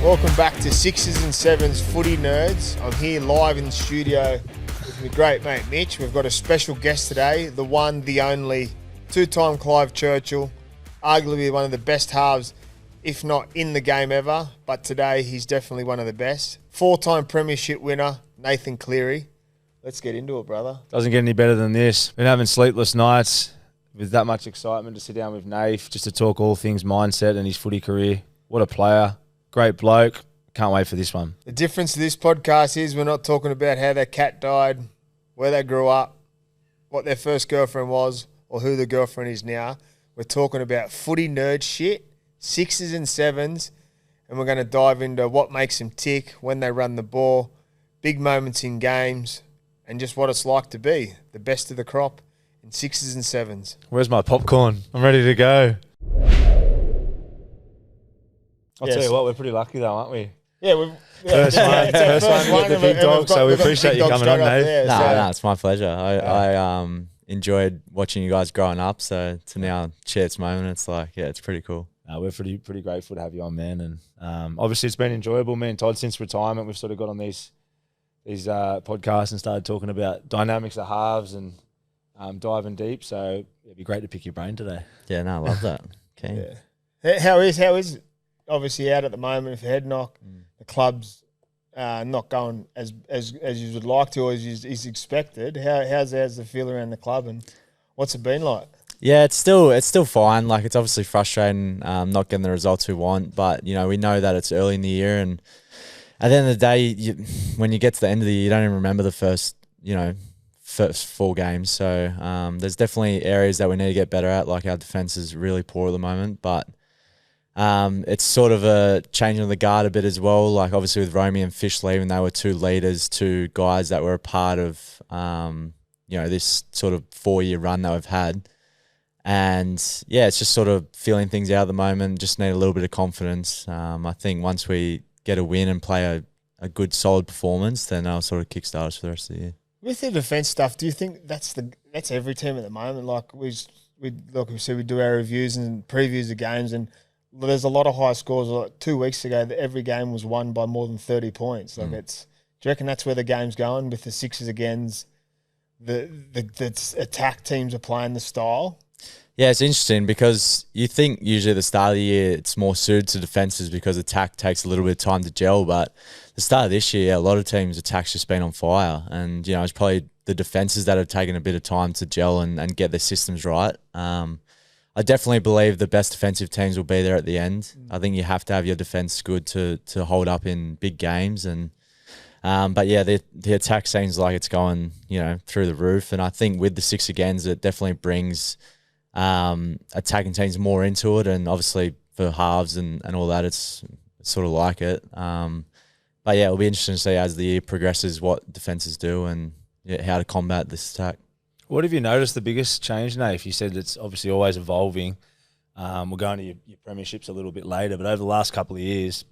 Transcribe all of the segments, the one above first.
Welcome back to Sixes and Sevens Footy Nerds. I'm here live in the studio with my great mate Mitch. We've got a special guest today, the one, the only, two-time Clive Churchill, arguably one of the best halves, if not in the game ever, but today he's definitely one of the best. Four-time premiership winner, Nathan Cleary. Let's get into it, brother. Doesn't get any better than this. Been having sleepless nights with that much excitement to sit down with Nath just to talk all things mindset and his footy career. What a player. Great bloke. Can't wait for this one. The difference to this podcast is we're not talking about how their cat died, where they grew up, what their first girlfriend was, or who the girlfriend is now. We're talking about footy nerd shit, sixes and sevens, and we're going to dive into what makes them tick, when they run the ball, big moments in games, and just what it's like to be the best of the crop in sixes and sevens. Where's my popcorn? I'm ready to go. I'll tell you what, we're pretty lucky though, aren't we? Yeah, First one with the big dog, so we appreciate you coming on, Nate. No, it's my pleasure. I enjoyed watching you guys growing up, so to now share this moment, it's like, yeah, it's pretty cool. We're pretty grateful to have you on, man, and obviously it's been enjoyable. Me and Todd, since retirement, we've sort of got on these podcasts and started talking about dynamics of halves and diving deep, so it'd be great to pick your brain today. Yeah, no, I love that. Okay. Yeah. How is obviously out at the moment with head knock, the club's not going as you would like to or as is expected. How's the feel around the club and what's it been like? Yeah, it's still fine. Like, it's obviously frustrating not getting the results we want, but, you know, we know that it's early in the year, and at the end of the day, when you get to the end of the year, you don't even remember the first 4 games. So there's definitely areas that we need to get better at. Like, our defence is really poor at the moment, but it's sort of a changing of the guard a bit as well. Like, obviously with Romy and Fish leaving, they were 2 leaders, 2 guys that were a part of this sort of 4-year run that we've had. And yeah, it's just sort of feeling things out at the moment. Just need a little bit of confidence. I think once we get a win and play a good solid performance, then I'll sort of kickstart us for the rest of the year. With the defence stuff, do you think that's every team at the moment? Like we said, we do our reviews and previews of games, and there's a lot of high scores. Like 2 weeks ago, every game was won by more than 30 points. Like do you reckon that's where the game's going with the sixes against the attack teams are playing the style? Yeah, it's interesting because you think usually at the start of the year it's more suited to defences because attack takes a little bit of time to gel. But the start of this year, a lot of teams' attack's just been on fire. And, it's probably the defences that have taken a bit of time to gel and get their systems right. I definitely believe the best defensive teams will be there at the end. I think you have to have your defence good to hold up in big games. And but yeah, the attack seems like it's going, through the roof. And I think with the 6 agains, it definitely brings attacking teams more into it, and obviously for halves and all that, it's sort of like it. But yeah, it'll be interesting to see as the year progresses what defences do and how to combat this attack. What have you noticed the biggest change, Nate? You said it's obviously always evolving. We're going to your premierships a little bit later, but over the last couple of years,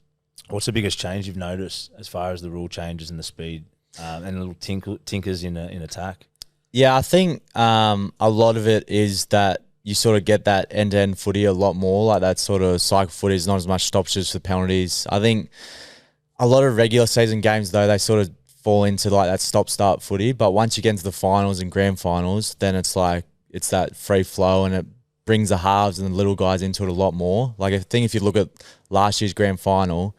what's the biggest change you've noticed as far as the rule changes and the speed and little tinkers in attack? Yeah, I think a lot of it is that you sort of get that end-to-end footy a lot more, like that sort of cycle footy. There's not as much stoppages for penalties. I think a lot of regular season games, though, they sort of fall into like that stop-start footy. But once you get into the finals and grand finals, then it's like it's that free flow, and it brings the halves and the little guys into it a lot more. Like, I think if you look at last year's grand final,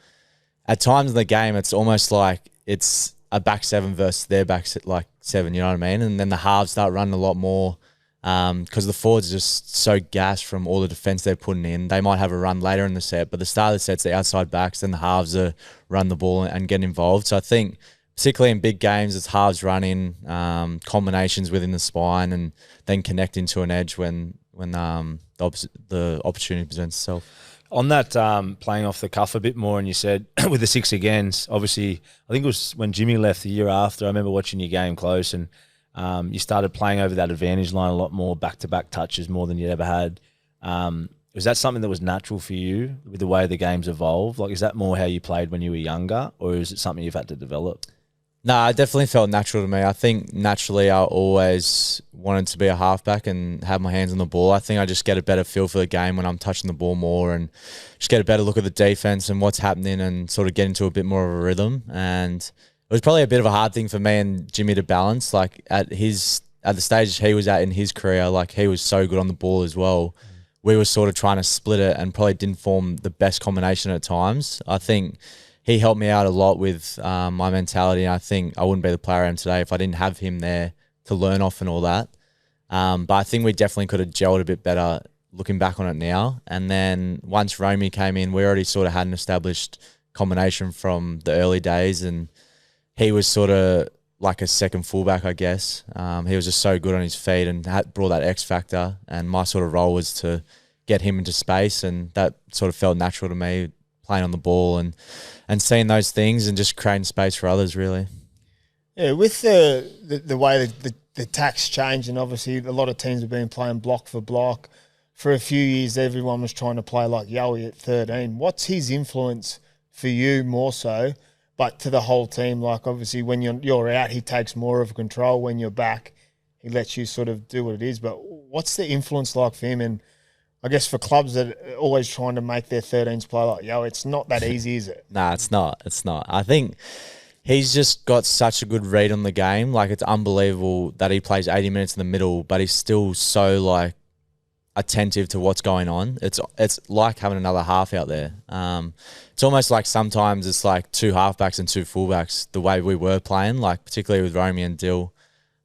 at times in the game, it's almost like it's a back 7 versus their back 7, you know what I mean? And then the halves start running a lot more because the forwards are just so gassed from all the defence they're putting in. They might have a run later in the set, but the start of the set's the outside backs, then the halves are run the ball and get involved. So I think particularly in big games, it's halves running, combinations within the spine, and then connecting to an edge when the opportunity presents itself. On that playing off the cuff a bit more, and you said with the 6 agains, obviously, I think it was when Jimmy left the year after, I remember watching your game close, and you started playing over that advantage line a lot more, back-to-back touches more than you'd ever had. Was that something that was natural for you with the way the game's evolved? Like, is that more how you played when you were younger, or is it something you've had to develop? No, it definitely felt natural to me. I think naturally I always wanted to be a halfback and have my hands on the ball. I think I just get a better feel for the game when I'm touching the ball more and just get a better look at the defense and what's happening and sort of get into a bit more of a rhythm. And it was probably a bit of a hard thing for me and Jimmy to balance. Like at the stage he was at in his career, like he was so good on the ball as well. We were sort of trying to split it and probably didn't form the best combination at times. I think he helped me out a lot with my mentality. And I think I wouldn't be the player I am today if I didn't have him there to learn off and all that. But I think we definitely could have gelled a bit better looking back on it now. And then once Romy came in, we already sort of had an established combination from the early days. And he was sort of like a second fullback, I guess. He was just so good on his feet and brought that X factor. And my sort of role was to get him into space. And that sort of felt natural to me, playing on the ball and seeing those things and just creating space for others, really. Yeah, with the way the tack's changed, and obviously a lot of teams have been playing block for block. For a few years, everyone was trying to play like Yowie at 13. What's his influence for you more so, but to the whole team? Like obviously when you're out, he takes more of control. When you're back, he lets you sort of do what it is. But what's the influence like for him? And I guess for clubs that are always trying to make their 13s play like, it's not that easy, is it? Nah, it's not. It's not. I think he's just got such a good read on the game. Like, it's unbelievable that he plays 80 minutes in the middle, but he's still so, like, attentive to what's going on. It's like having another half out there. It's almost like sometimes it's like two halfbacks and two fullbacks, the way we were playing, like particularly with Romy and Dill.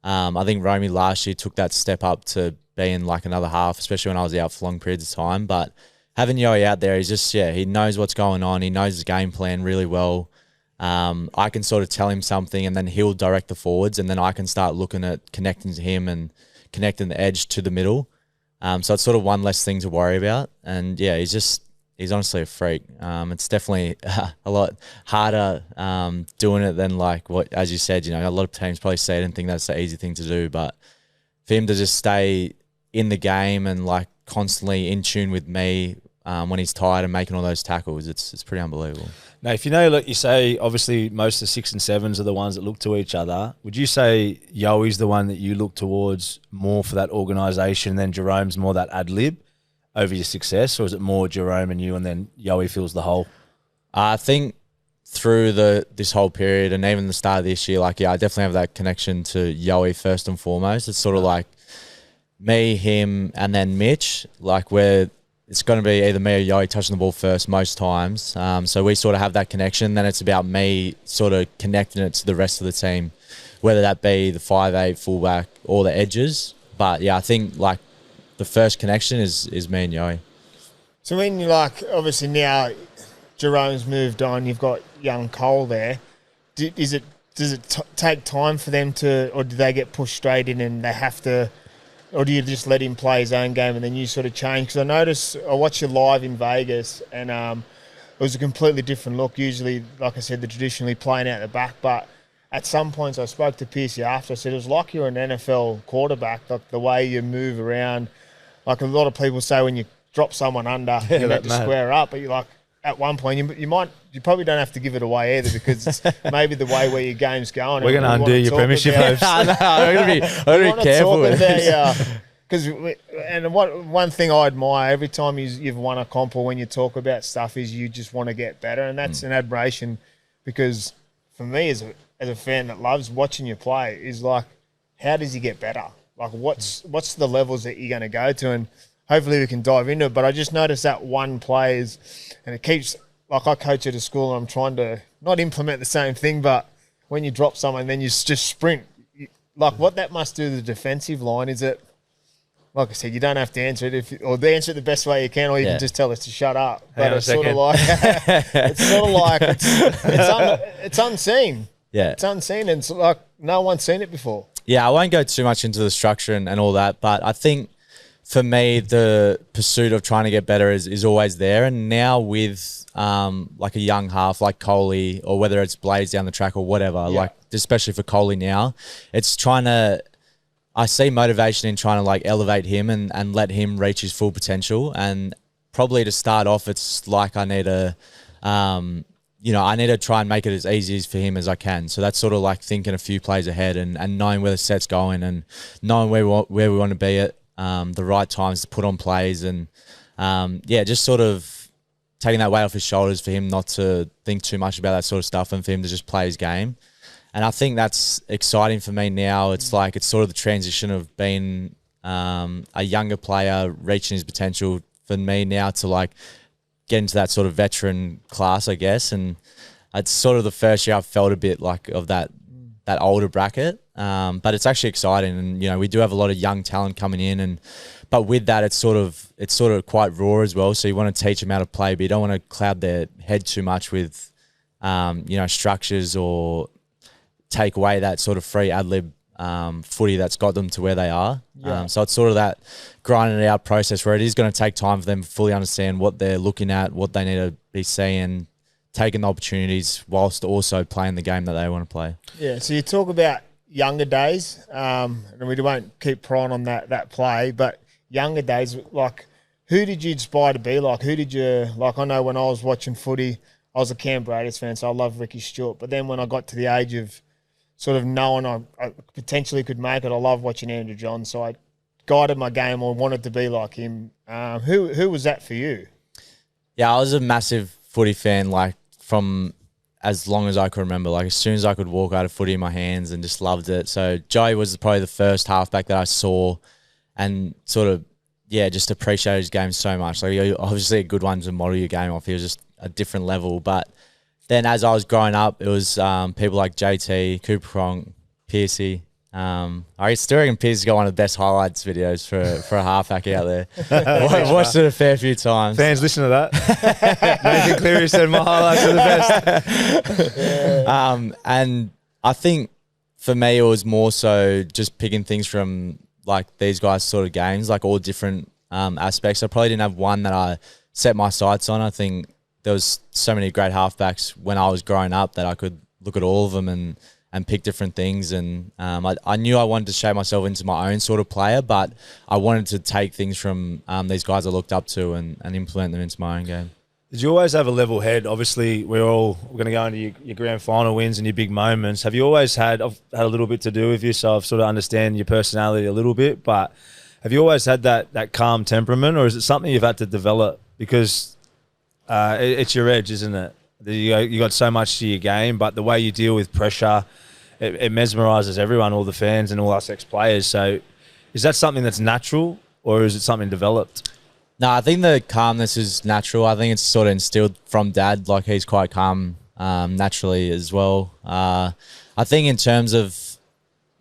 I think Romy last year took that step up to being like another half, especially when I was out for long periods of time. But having Yoey out there, he's just, he knows what's going on. He knows his game plan really well. I can sort of tell him something and then he'll direct the forwards and then I can start looking at connecting to him and connecting the edge to the middle. So it's sort of one less thing to worry about. And he's honestly a freak. It's definitely a lot harder doing it than like what, as you said, a lot of teams probably see it and think that's the easy thing to do. But for him to just stay in the game and like constantly in tune with me when he's tired and making all those tackles, it's pretty unbelievable. Now, if like you say, obviously most of the 6 and 7s are the ones that look to each other. Would you say Yoey's the one that you look towards more for that organisation, then Jerome's more that ad lib over your success, or is it more Jerome and you and then Yoey fills the hole? I think through this whole period and even the start of this year, I definitely have that connection to Yoey first and foremost. It's sort of like me, him, and then Mitch, like where it's going to be either me or Yoey touching the ball first most times. So we sort of have that connection. Then it's about me sort of connecting it to the rest of the team, whether that be the 5'8", fullback or the edges. But I think like the first connection is me and Yoey. So when you obviously now Jerome's moved on, you've got young Cole there. Does it take time for them to, or do they get pushed straight in and they have to, or do you just let him play his own game and then you sort of change? Because I watched you live in Vegas and it was a completely different look. Usually, like I said, they're traditionally playing out the back, but at some points I spoke to Piercy after. I said it was like you're an NFL quarterback, like the way you move around. Like a lot of people say when you drop someone under, you have to square up, but you're like, at one point, you probably don't have to give it away either because it's maybe the way where your game's going. We're going to undo your premiership hopes. I'm going to be careful with this. Because one thing I admire every time you've won a comp or when you talk about stuff is you just want to get better, and that's an admiration. Because for me, as a fan that loves watching you play, is like, how does he get better? Like, what's the levels that you're going to go to? And hopefully we can dive into it. But I just noticed that one play is, and it keeps, like I coach at a school and I'm trying to not implement the same thing, but when you drop someone, then you just sprint. Like what that must do to the defensive line is it, like I said, you don't have to answer it or answer it the best way you can, or you can just tell us to shut up. But it's sort of like, it's unseen. Yeah. It's unseen and it's like no one's seen it before. Yeah, I won't go too much into the structure and all that, but I think for me, the pursuit of trying to get better is always there. And now with like a young half like Coley, or whether it's Blades down the track or whatever, like especially for Coley now, it's I see motivation in trying to like elevate him and let him reach his full potential. And probably to start off, it's like I need to I need to try and make it as easy as for him as I can. So that's sort of like thinking a few plays ahead and knowing where the set's going and knowing where we want to be at the right times to put on plays and just sort of taking that weight off his shoulders for him not to think too much about that sort of stuff and for him to just play his game. And I think that's exciting for me now. It's like it's sort of the transition of being a younger player reaching his potential for me now to like get into that sort of veteran class, I guess. And it's sort of the first year I've felt a bit like of that older bracket. But it's actually exciting. And, we do have a lot of young talent coming in. But with that, it's sort of quite raw as well. So you want to teach them how to play, but you don't want to cloud their head too much with, structures or take away that sort of free ad-lib footy that's got them to where they are. Yeah. So it's sort of that grinding it out process where it is going to take time for them to fully understand what they're looking at, what they need to be seeing, taking the opportunities whilst also playing the game that they want to play. Yeah, so you talk about younger days, and we won't keep prying on that play, but younger days, like who did you aspire to be like? Who did you, like I know when I was watching footy, I was a Canberra Raiders fan, so I love Ricky Stewart, but then when I got to the age of sort of knowing I potentially could make it, I love watching Andrew Johns, so I guided my game or wanted to be like him. Who was that for you? Yeah, I was a massive footy fan, like from as long as I could remember. Like as soon as I could walk out of footy in my hands and just loved it. So Joey was probably the first halfback that I saw and sort of, just appreciated his game so much. Like obviously a good one to model your game off. He was just a different level. But then as I was growing up, it was people like JT, Cooper Cronk, Piercy. I still reckon Piercy's got one of the best highlights videos for a halfback out there. I watched it a fair few times. Fans, listen to that. Nathan Cleary said my highlights are the best. And I think for me, it was more so just picking things from like these guys' sort of games, like all different aspects. I probably didn't have one that I set my sights on. I think there was so many great halfbacks when I was growing up that I could look at all of them and pick different things. And I knew I wanted to shape myself into my own sort of player, but I wanted to take things from these guys I looked up to and implement them into my own game. Did you always have a level head? Obviously, we're going to go into your grand final wins and your big moments. Have you always had a little bit to do with you, so I've sort of understand your personality a little bit, but have you always had that calm temperament, or is it something you've had to develop? Because it's your edge, isn't it? You got so much to your game, but the way you deal with pressure, it mesmerises everyone, all the fans and all us ex-players. So is that something that's natural, or is it something developed? No, I think the calmness is natural. I think it's sort of instilled from Dad. Like he's quite calm naturally as well. I think in terms of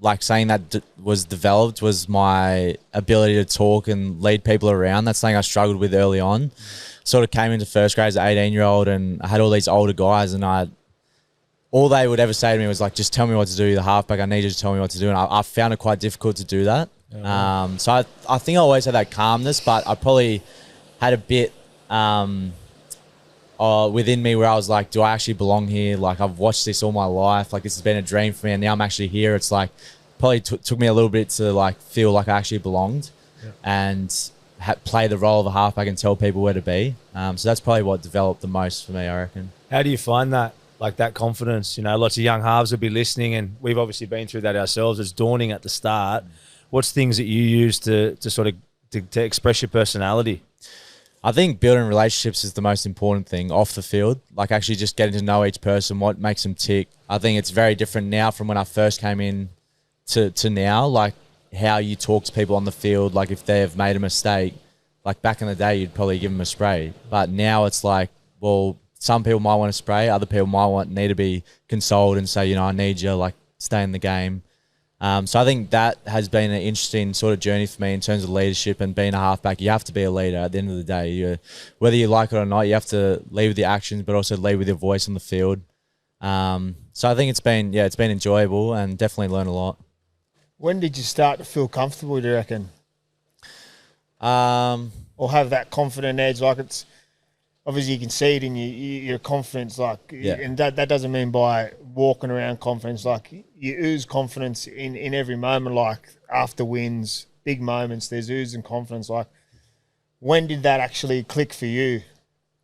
like saying that was developed was my ability to talk and lead people around. That's something I struggled with early on. Sort of came into first grade as an 18-year-old and I had all these older guys and all they would ever say to me was like, just tell me what to do, the halfback, I need you to tell me what to do. And I found it quite difficult to do that. Yeah. So I think I always had that calmness, but I probably had a bit within me where I was like, do I actually belong here? Like I've watched this all my life. Like this has been a dream for me and now I'm actually here. It's like probably took me a little bit to like feel like I actually belonged and play the role of a halfback and tell people where to be. So that's probably what developed the most for me, I reckon. How do you find that? Like that confidence, lots of young halves will be listening and we've obviously been through that ourselves. It's daunting at the start. What's things that you use to sort of to express your personality? I think building relationships is the most important thing off the field. Like actually just getting to know each person, what makes them tick. I think it's very different now from when I first came in to now. Like how you talk to people on the field. Like if they have made a mistake, like back in the day, you'd probably give them a spray. But now it's like, well, some people might want to spray, other people might need to be consoled and say, I need you, like stay in the game. So I think that has been an interesting sort of journey for me in terms of leadership and being a halfback. You have to be a leader at the end of the day. Whether you like it or not, you have to lead with your actions, but also lead with your voice on the field. So I think it's been enjoyable and definitely learned a lot. When did you start to feel comfortable, do you reckon? Or have that confident edge? Like it's obviously you can see it in your confidence, and that doesn't mean by walking around confidence. Like you ooze confidence in every moment. Like after wins, big moments, there's oozing confidence. Like when did that actually click for you?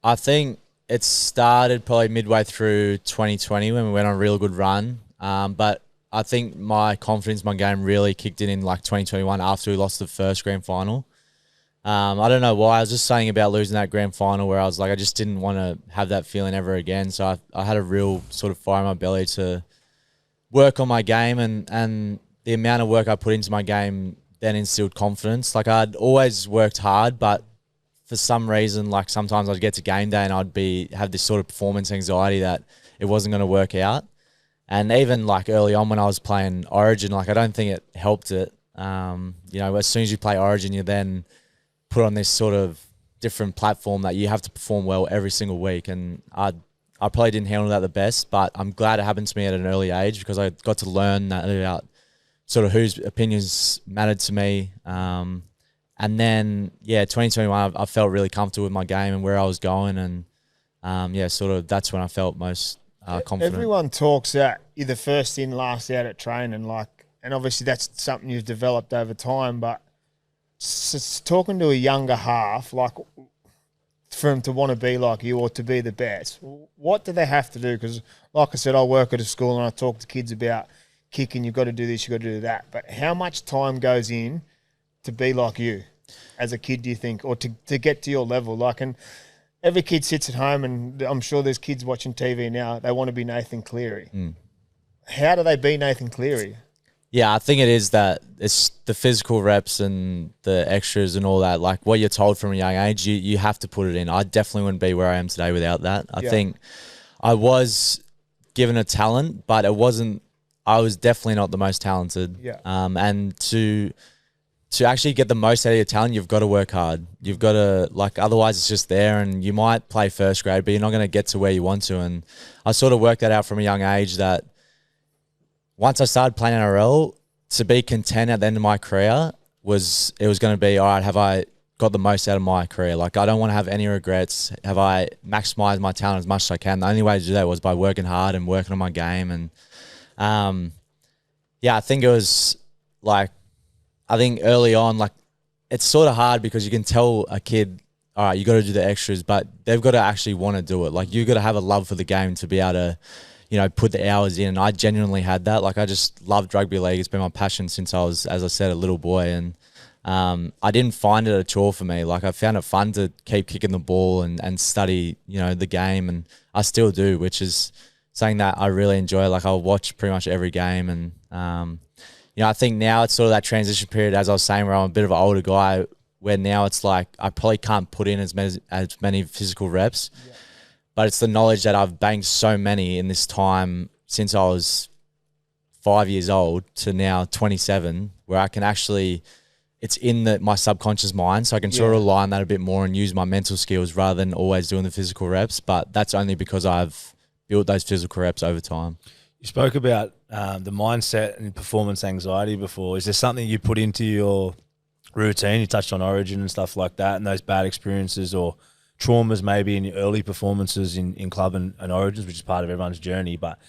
I think it started probably midway through 2020 when we went on a real good run. But I think my confidence, my game really kicked in like 2021 after we lost the first grand final. I don't know why. I was just saying about losing that grand final where I was like, I just didn't want to have that feeling ever again. So I had a real sort of fire in my belly to work on my game, and the amount of work I put into my game then instilled confidence. Like I'd always worked hard, but for some reason, like sometimes I'd get to game day and have this sort of performance anxiety that it wasn't going to work out. And even like early on when I was playing Origin, like I don't think it helped it. As soon as you play Origin, you then put on this sort of different platform that you have to perform well every single week. And I probably didn't handle that the best, but I'm glad it happened to me at an early age because I got to learn that about sort of whose opinions mattered to me. And then, 2021, I felt really comfortable with my game and where I was going. And, sort of that's when I felt most confident. Everyone talks that you're the first in, last out at training, and obviously that's something you've developed over time, but talking to a younger half, like for him to want to be like you or to be the best, what do they have to do? Because like I said, I work at a school and I talk to kids about kicking, you've got to do this, you've got to do that. But how much time goes in to be like you as a kid, do you think, or to get to your level? Like, and every kid sits at home, and I'm sure there's kids watching TV now, they want to be Nathan Cleary. How do they be Nathan Cleary? Yeah, I think it is that it's the physical reps and the extras and all that. Like what you're told from a young age, you have to put it in. I definitely wouldn't be where I am today without that. I think I was given a talent, but I was definitely not the most talented. Yeah. And to actually get the most out of your talent, you've got to work hard. You've got to, otherwise it's just there, and you might play first grade, but you're not going to get to where you want to. And I sort of worked that out from a young age that once I started playing NRL, to be content at the end of my career was going to be, all right, have I got the most out of my career? Like, I don't want to have any regrets. Have I maximized my talent as much as I can? The only way to do that was by working hard and working on my game. And, I think it was I think early on, it's sort of hard because you can tell a kid, all right, you got to do the extras, but they've got to actually want to do it. Like, you got to have a love for the game to be able to, put the hours in. And I genuinely had that. Like, I just loved rugby league. It's been my passion since I was, as I said, a little boy. And I didn't find it a chore for me. Like, I found it fun to keep kicking the ball and study, the game. And I still do, which is something that I really enjoy. Like, I'll watch pretty much every game. And, I think now it's sort of that transition period, as I was saying, where I'm a bit of an older guy, where now it's like I probably can't put in as many physical reps. Yeah. But it's the knowledge that I've banged so many in this time since I was 5 years old to now 27, where I can actually, it's in my subconscious mind, so I can sort of rely on that a bit more and use my mental skills rather than always doing the physical reps. But that's only because I've built those physical reps over time. You spoke about the mindset and performance anxiety before. Is there something you put into your routine? You touched on Origin and stuff like that, and those bad experiences or traumas maybe in your early performances in club and Origins, which is part of everyone's journey. But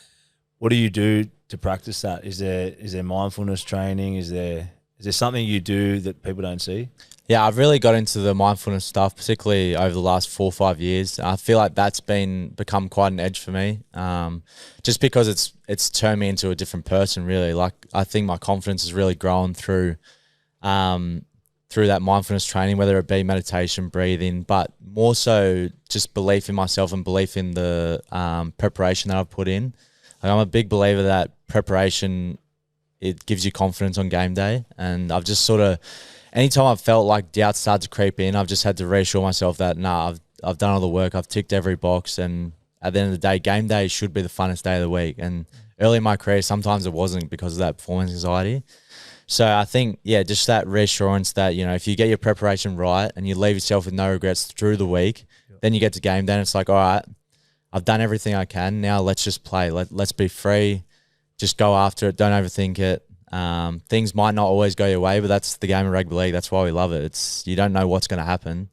what do you do to practice that? Is there mindfulness training? Is there something you do that people don't see? Yeah, I've really got into the mindfulness stuff, particularly over the last 4 or 5 years. I feel like that's become quite an edge for me, just because it's turned me into a different person, really. Like, I think my confidence has really grown through that mindfulness training, whether it be meditation, breathing, but more so just belief in myself and belief in the preparation that I've put in. Like, I'm a big believer that preparation, it gives you confidence on game day, and I've just sort of, anytime I've felt like doubt start to creep in, I've just had to reassure myself that, I've done all the work, I've ticked every box, and at the end of the day, game day should be the funnest day of the week. And early in my career, sometimes it wasn't because of that performance anxiety. So I think, just that reassurance that, if you get your preparation right and you leave yourself with no regrets through the week, then you get to game day and it's like, all right, I've done everything I can. Now let's just play. Let's be free. Just go after it. Don't overthink it. Things might not always go your way, but that's the game of rugby league. That's why we love it. You don't know what's going to happen.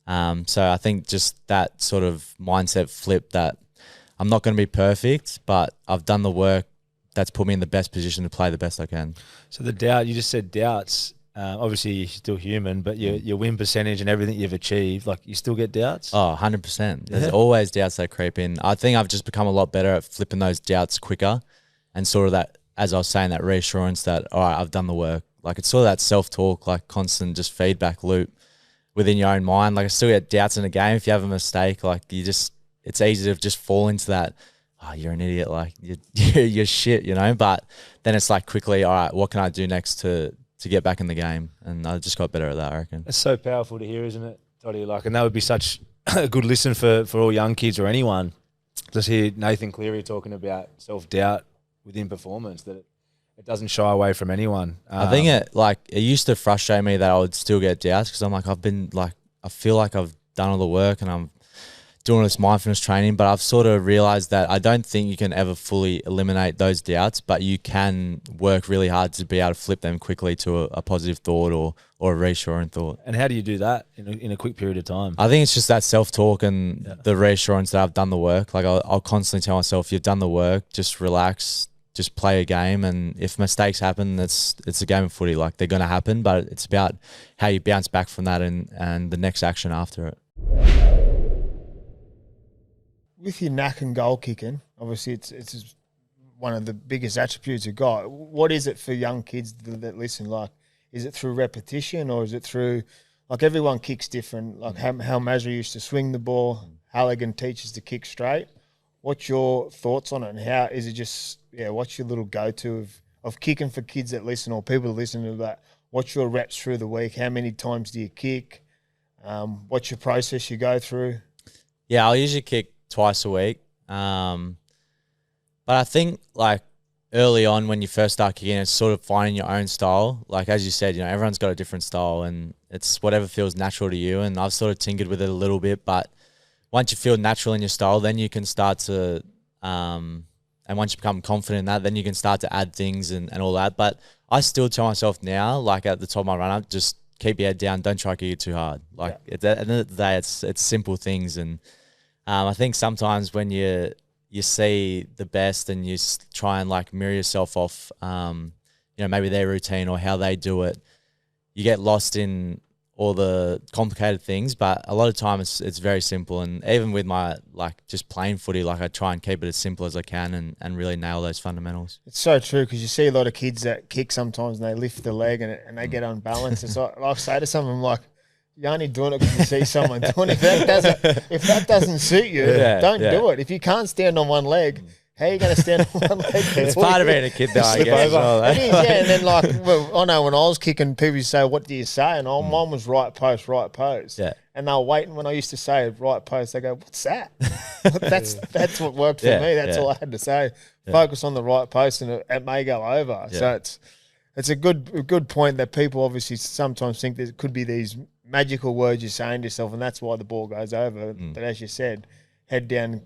So I think just that sort of mindset flip that I'm not going to be perfect, but I've done the work that's put me in the best position to play the best I can. So the doubt, you just said doubts. obviously you're still human, but your win percentage and everything you've achieved, like you still get doubts? Oh, 100%. There's always doubts that creep in. I think I've just become a lot better at flipping those doubts quicker and sort of that, as I was saying, that reassurance that, all right, I've done the work. Like it's sort of that self-talk, like constant just feedback loop within your own mind. Like I still get doubts in a game. If you have a mistake, like it's easy to just fall into that, oh, you're an idiot, like you're shit, you know? But then it's like quickly, all right, what can I do next to get back in the game? And I just got better at that, I reckon. It's so powerful to hear, isn't it, Toddy? Like, and that would be such a good listen for all young kids or anyone. Just hear Nathan Cleary talking about self-doubt within performance, that it doesn't shy away from anyone. I think it used to frustrate me that I would still get doubts because I'm like, I feel like I've done all the work and I'm doing all this mindfulness training, but I've sort of realized that I don't think you can ever fully eliminate those doubts, but you can work really hard to be able to flip them quickly to a positive thought or a reassuring thought. And how do you do that in a quick period of time? I think it's just that self-talk and the reassurance that I've done the work. Like I'll constantly tell myself, you've done the work, just relax, just play a game, and if mistakes happen, it's a game of footy. Like they're going to happen, but it's about how you bounce back from that and the next action after it. With your knack and goal kicking, obviously it's one of the biggest attributes you've got. What is it for young kids that listen? Like, is it through repetition or is it through, like everyone kicks different, like how Mazra used to swing the ball, Halligan teaches to kick straight. What's your thoughts on it, and how is it just, what's your little go-to of kicking for kids that listen or people that listen to that? What's your reps through the week? How many times do you kick? What's your process you go through? Yeah, I'll usually kick twice a week. But I think like early on when you first start kicking, it's sort of finding your own style. Like as you said, everyone's got a different style and it's whatever feels natural to you. And I've sort of tinkered with it a little bit, but once you feel natural in your style, then you can start to, and once you become confident in that, then you can start to add things and all that. But I still tell myself now, like at the top of my run-up, just keep your head down, don't try to kick it too hard. Like at the end of the day, it's simple things. And I think sometimes when you see the best and you try and like mirror yourself off, maybe their routine or how they do it, you get lost in all the complicated things. But a lot of time it's very simple. And even with my like just playing footy, like I try and keep it as simple as I can and really nail those fundamentals. It's so true because you see a lot of kids that kick sometimes and they lift the leg and they get unbalanced. It's like I say to some of them, like, you're only doing it because you see someone doing it. If that doesn't suit you, don't do it. If you can't stand on one leg, how are you going to stand on one leg? It's part of being a kid, though, I guess. Well, it is, yeah. And then, I know when I was kicking, people used to say, "What do you say?" And mine was right post, right post. Yeah. And they were waiting when I used to say right post. They go, "What's that?" That's what worked for me. That's all I had to say. Focus on the right post, and it may go over. Yeah. So it's a good point that people obviously sometimes think there could be these magical words you're saying to yourself, and that's why the ball goes over. But as you said, head down,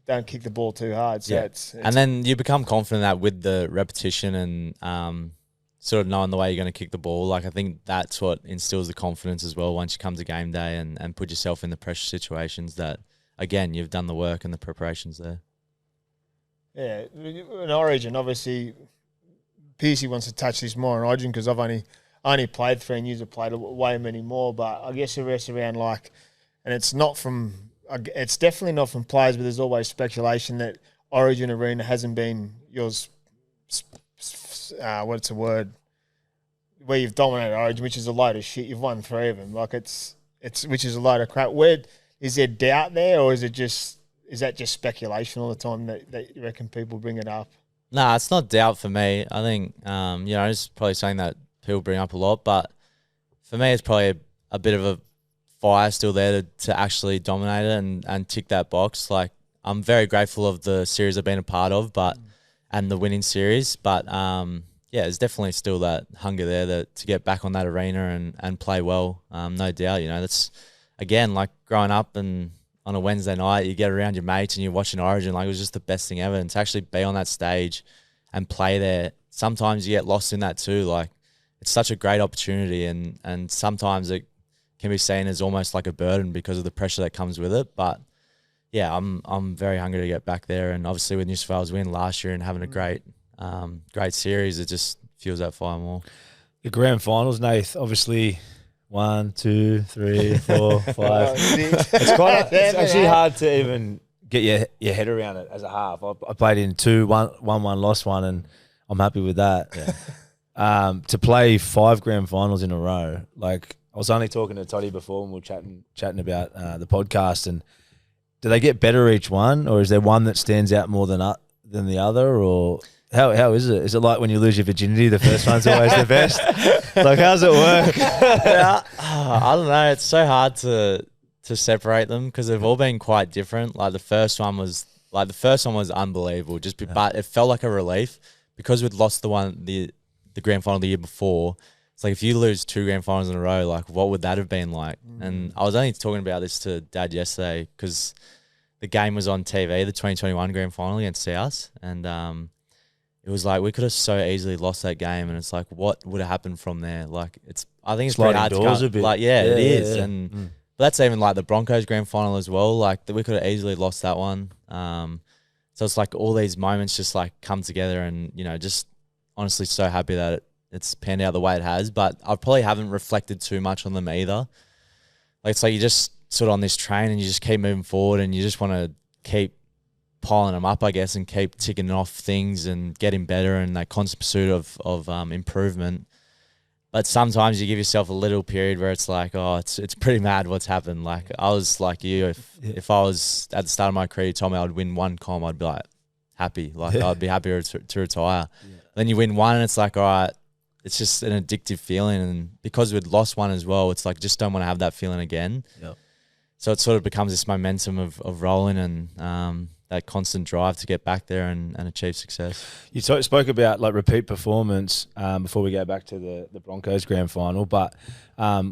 don't kick the ball too hard. So it's and then you become confident that with the repetition and sort of knowing the way you're going to kick the ball. Like I think that's what instills the confidence as well once you come to game day and put yourself in the pressure situations that, again, you've done the work and the preparations there. Yeah, in Origin, obviously, Piercy wants to touch this more in Origin because I've only played 3 years. I've played way many more, but I guess the rest around and it's definitely not from players, but there's always speculation that Origin Arena hasn't been yours. What's the word? Where you've dominated Origin, which is a load of shit. You've won 3 of them. Like it's which is a load of crap. Where is there doubt there, or is that just speculation all the time that you reckon people bring it up? Nah, it's not doubt for me. I think it's probably something that people bring up a lot, but for me, it's probably a bit of a fire still there to actually dominate it and tick that box. Like I'm very grateful of the series I've been a part of, and the winning series, but there's definitely still that hunger there to get back on that arena and play well. No doubt, that's again like growing up and on a Wednesday night you get around your mates and you're watching Origin, like it was just the best thing ever. And to actually be on that stage and play there, sometimes you get lost in that too. Like it's such a great opportunity, and sometimes it can be seen as almost like a burden because of the pressure that comes with it. But yeah, I'm very hungry to get back there, and obviously with New South Wales win last year and having a great series, it just fuels that fire more. The grand finals, Nath, obviously 1, 2, 3, 4, 5. It's actually hard to even get your head around it as a half. I played in 2, 1, lost 1, and I'm happy with that. Yeah. To play 5 grand finals in a row, like I was only talking to Toddy before and we were chatting about the podcast, and do they get better each one, or is there one that stands out more than the other, or how is it? Is it like when you lose your virginity, the first one's always the best? Like, how's it work? Yeah, I don't know. It's so hard to separate them because they've all been quite different. Like the first one was unbelievable. But it felt like a relief because we'd lost the grand final the year before. It's like if you lose 2 grand finals in a row, like what would that have been like? And I was only talking about this to Dad yesterday because the game was on TV, the 2021 grand final against South, and it was like we could have so easily lost that game, and it's like what would have happened from there? Like I think it's pretty hard to come, a bit. Like it is, and but that's even like the Broncos grand final as well. Like we could have easily lost that one. So it's like all these moments just like come together, and just honestly so happy that it's panned out the way it has, but I probably haven't reflected too much on them either. Like it's like you just sort of on this train and you just keep moving forward and you just want to keep piling them up, I guess, and keep ticking off things and getting better and that constant pursuit of improvement. But sometimes you give yourself a little period where it's like, oh, it's pretty mad what's happened. Like I was like you, if I was at the start of my career, you told me I'd win 1 comp, I'd be like happy. Like I'd be happy to retire. Yeah. Then you win 1 and it's like, all right, it's just an addictive feeling, and because we'd lost 1 as well, it's like just don't want to have that feeling again. Yep. So it sort of becomes this momentum of rolling and that constant drive to get back there and achieve success. You spoke about like repeat performance before we go back to the Broncos grand final, but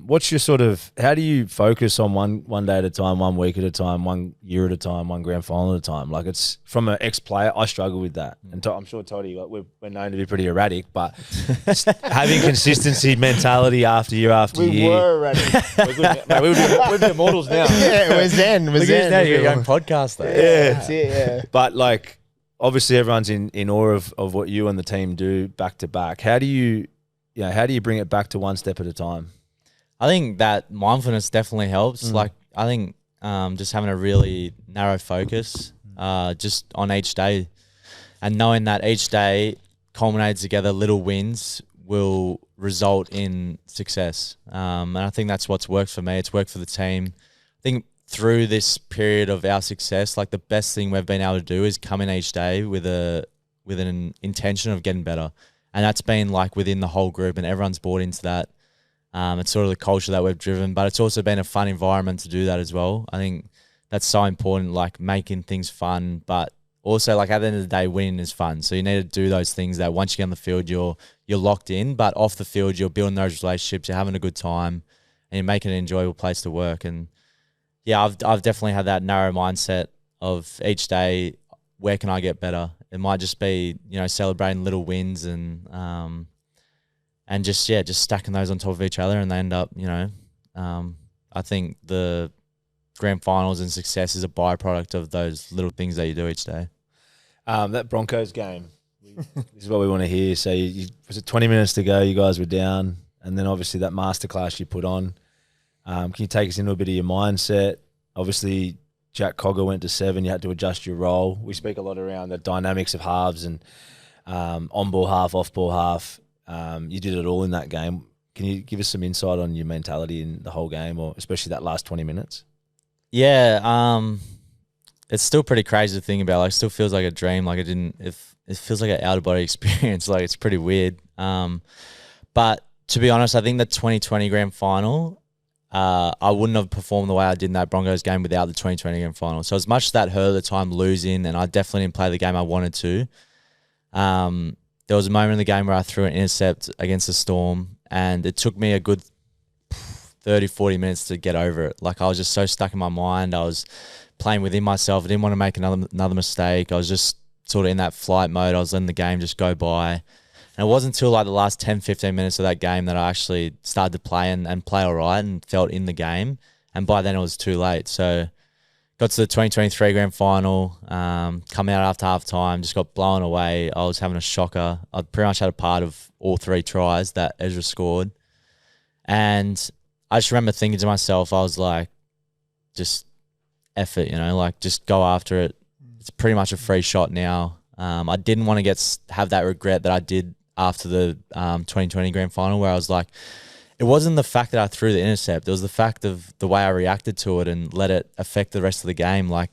what's your sort of, how do you focus on one day at a time, 1 week at a time, 1 year at a time, 1 grand final at a time? Like it's from an ex-player, I struggle with that. And I'm sure Toddy, like we're known to be pretty erratic, but having consistency mentality after year. We were erratic. We'd be immortals now. Yeah, it was then. Look at you now, you're your own podcast though. Yeah. That's it, yeah. But like, obviously everyone's in awe of what you and the team do back to back. How do you bring it back to 1 step at a time? I think that mindfulness definitely helps. Like I think just having a really narrow focus just on each day and knowing that each day culminates together little wins will result in success. And I think that's what's worked for me. It's worked for the team. I think through this period of our success, like the best thing we've been able to do is come in each day with an intention of getting better. And that's been like within the whole group and everyone's bought into that. It's sort of the culture that we've driven, but it's also been a fun environment to do that as well. I think that's so important, like making things fun, but also like at the end of the day, winning is fun. So you need to do those things that once you get on the field, you're locked in, but off the field, you're building those relationships, you're having a good time, and you're making an enjoyable place to work. And yeah, I've definitely had that narrow mindset of each day, where can I get better? It might just be, celebrating little wins and just stacking those on top of each other, and they end up, I think the grand finals and success is a byproduct of those little things that you do each day. That Broncos game, this is what we want to hear. So was it 20 minutes to go, you guys were down, and then obviously that masterclass you put on. Can you take us into a bit of your mindset? Obviously, Jack Cogger went to 7. You had to adjust your role. We speak a lot around the dynamics of halves and on-ball half, off-ball half. You did it all in that game. Can you give us some insight on your mentality in the whole game, or especially that last 20 minutes? Yeah, it's still pretty crazy to think about. Like, it still feels like a dream. Like it feels like an out-of-body experience. Like, it's pretty weird. But to be honest, I think the 2020 grand final, I wouldn't have performed the way I did in that Broncos game without the 2020 grand final. So as much as that hurt at the time losing, and I definitely didn't play the game I wanted to, there was a moment in the game where I threw an intercept against the Storm, and it took me a good 30, 40 minutes to get over it. Like, I was just so stuck in my mind. I was playing within myself. I didn't want to make another mistake. I was just sort of in that flight mode. I was letting the game just go by. And it wasn't until like the last 10, 15 minutes of that game that I actually started to play and play all right and felt in the game. And by then it was too late. So got to the 2023 grand final, come out after half time, just got blown away. I was having a shocker. I pretty much had a part of all 3 tries that Ezra scored. And I just remember thinking to myself, I was like, just F it, like just go after it. It's pretty much a free shot now. I didn't want to have that regret that I did after the 2020 grand final, where I was like, it wasn't the fact that I threw the intercept. It was the fact of the way I reacted to it and let it affect the rest of the game. Like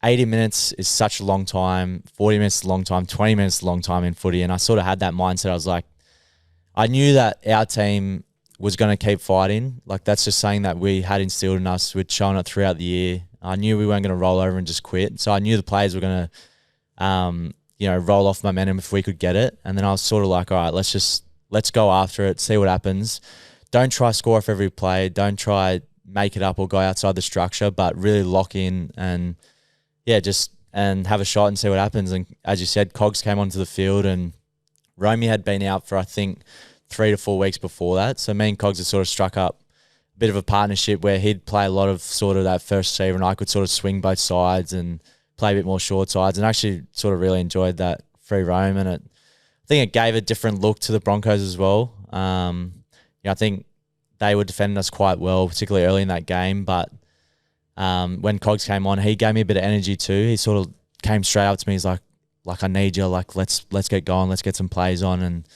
80 minutes is such a long time, 40 minutes is a long time, 20 minutes is a long time in footy. And I sort of had that mindset. I was like, I knew that our team was going to keep fighting. Like that's just something that we had instilled in us. We'd shown it throughout the year. I knew we weren't going to roll over and just quit. So I knew the players were going to, roll off momentum if we could get it. And then I was sort of like, all right, let's go after it, see what happens. Don't try score off every play. Don't try make it up or go outside the structure, but really lock in and and have a shot and see what happens. And as you said, Cogs came onto the field and Romy had been out for, I think, 3 to 4 weeks before that. So me and Cogs had sort of struck up a bit of a partnership where he'd play a lot of sort of that first receiver and I could sort of swing both sides and play a bit more short sides, and actually sort of really enjoyed that free roam. And I think it gave a different look to the Broncos as well. I think they were defending us quite well, particularly early in that game. But when Cogs came on, he gave me a bit of energy too. He sort of came straight up to me. He's like I need you. Like let's get going. Let's get some plays on. And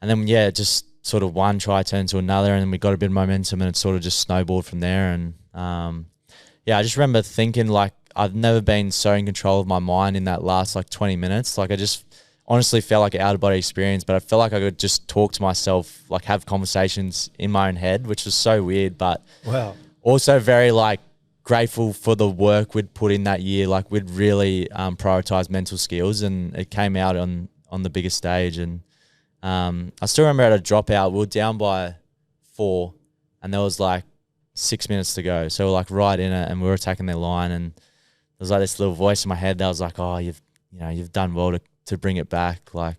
then just sort of one try turned to another, and then we got a bit of momentum, and it sort of just snowballed from there. And I just remember thinking like I've never been so in control of my mind in that last 20 minutes. Like I just honestly felt like an out-of-body experience, but I felt like I could just talk to myself, have conversations in my own head, which was so weird, but wow. Also very grateful for the work we'd put in that year. Like we'd really prioritized mental skills, and it came out on the biggest stage. And I still remember at a dropout, we were down by 4 and there was 6 minutes to go. So we're right in it and we were attacking their line, and there was this little voice in my head that was like, oh, you've done well to bring it back. I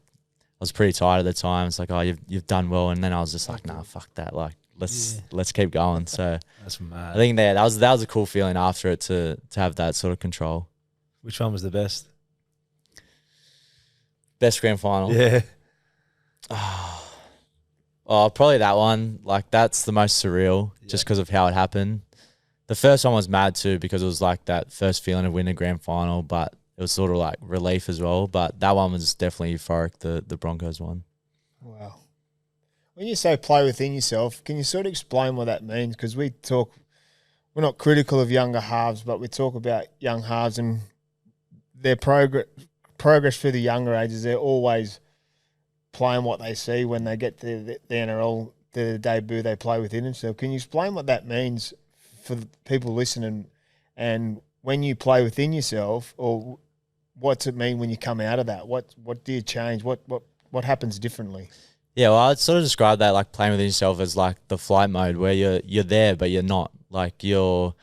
was pretty tired at the time. It's like, oh, you've done well. And then I was just like, nah, fuck that. Let's keep going. So that's mad. I think that was a cool feeling after it to have that sort of control. Which one was the best? Best grand final? Yeah. Oh, probably that one. That's the most surreal just because of how it happened. The first one was mad too because it was that first feeling of winning a grand final, but it was sort of relief as well. But that one was definitely euphoric, the Broncos one. Wow. When you say play within yourself, can you sort of explain what that means? Because we're not critical of younger halves, but we talk about young halves and their progress through the younger ages. They're always playing what they see when they get to the NRL, the debut, they play within themselves. Can you explain what that means for the people listening, and when you play within yourself, or what's it mean when you come out of that? What do you change? What happens differently? Yeah, well, I'd sort of describe that playing within yourself as the flight mode where you're there but you're not. You're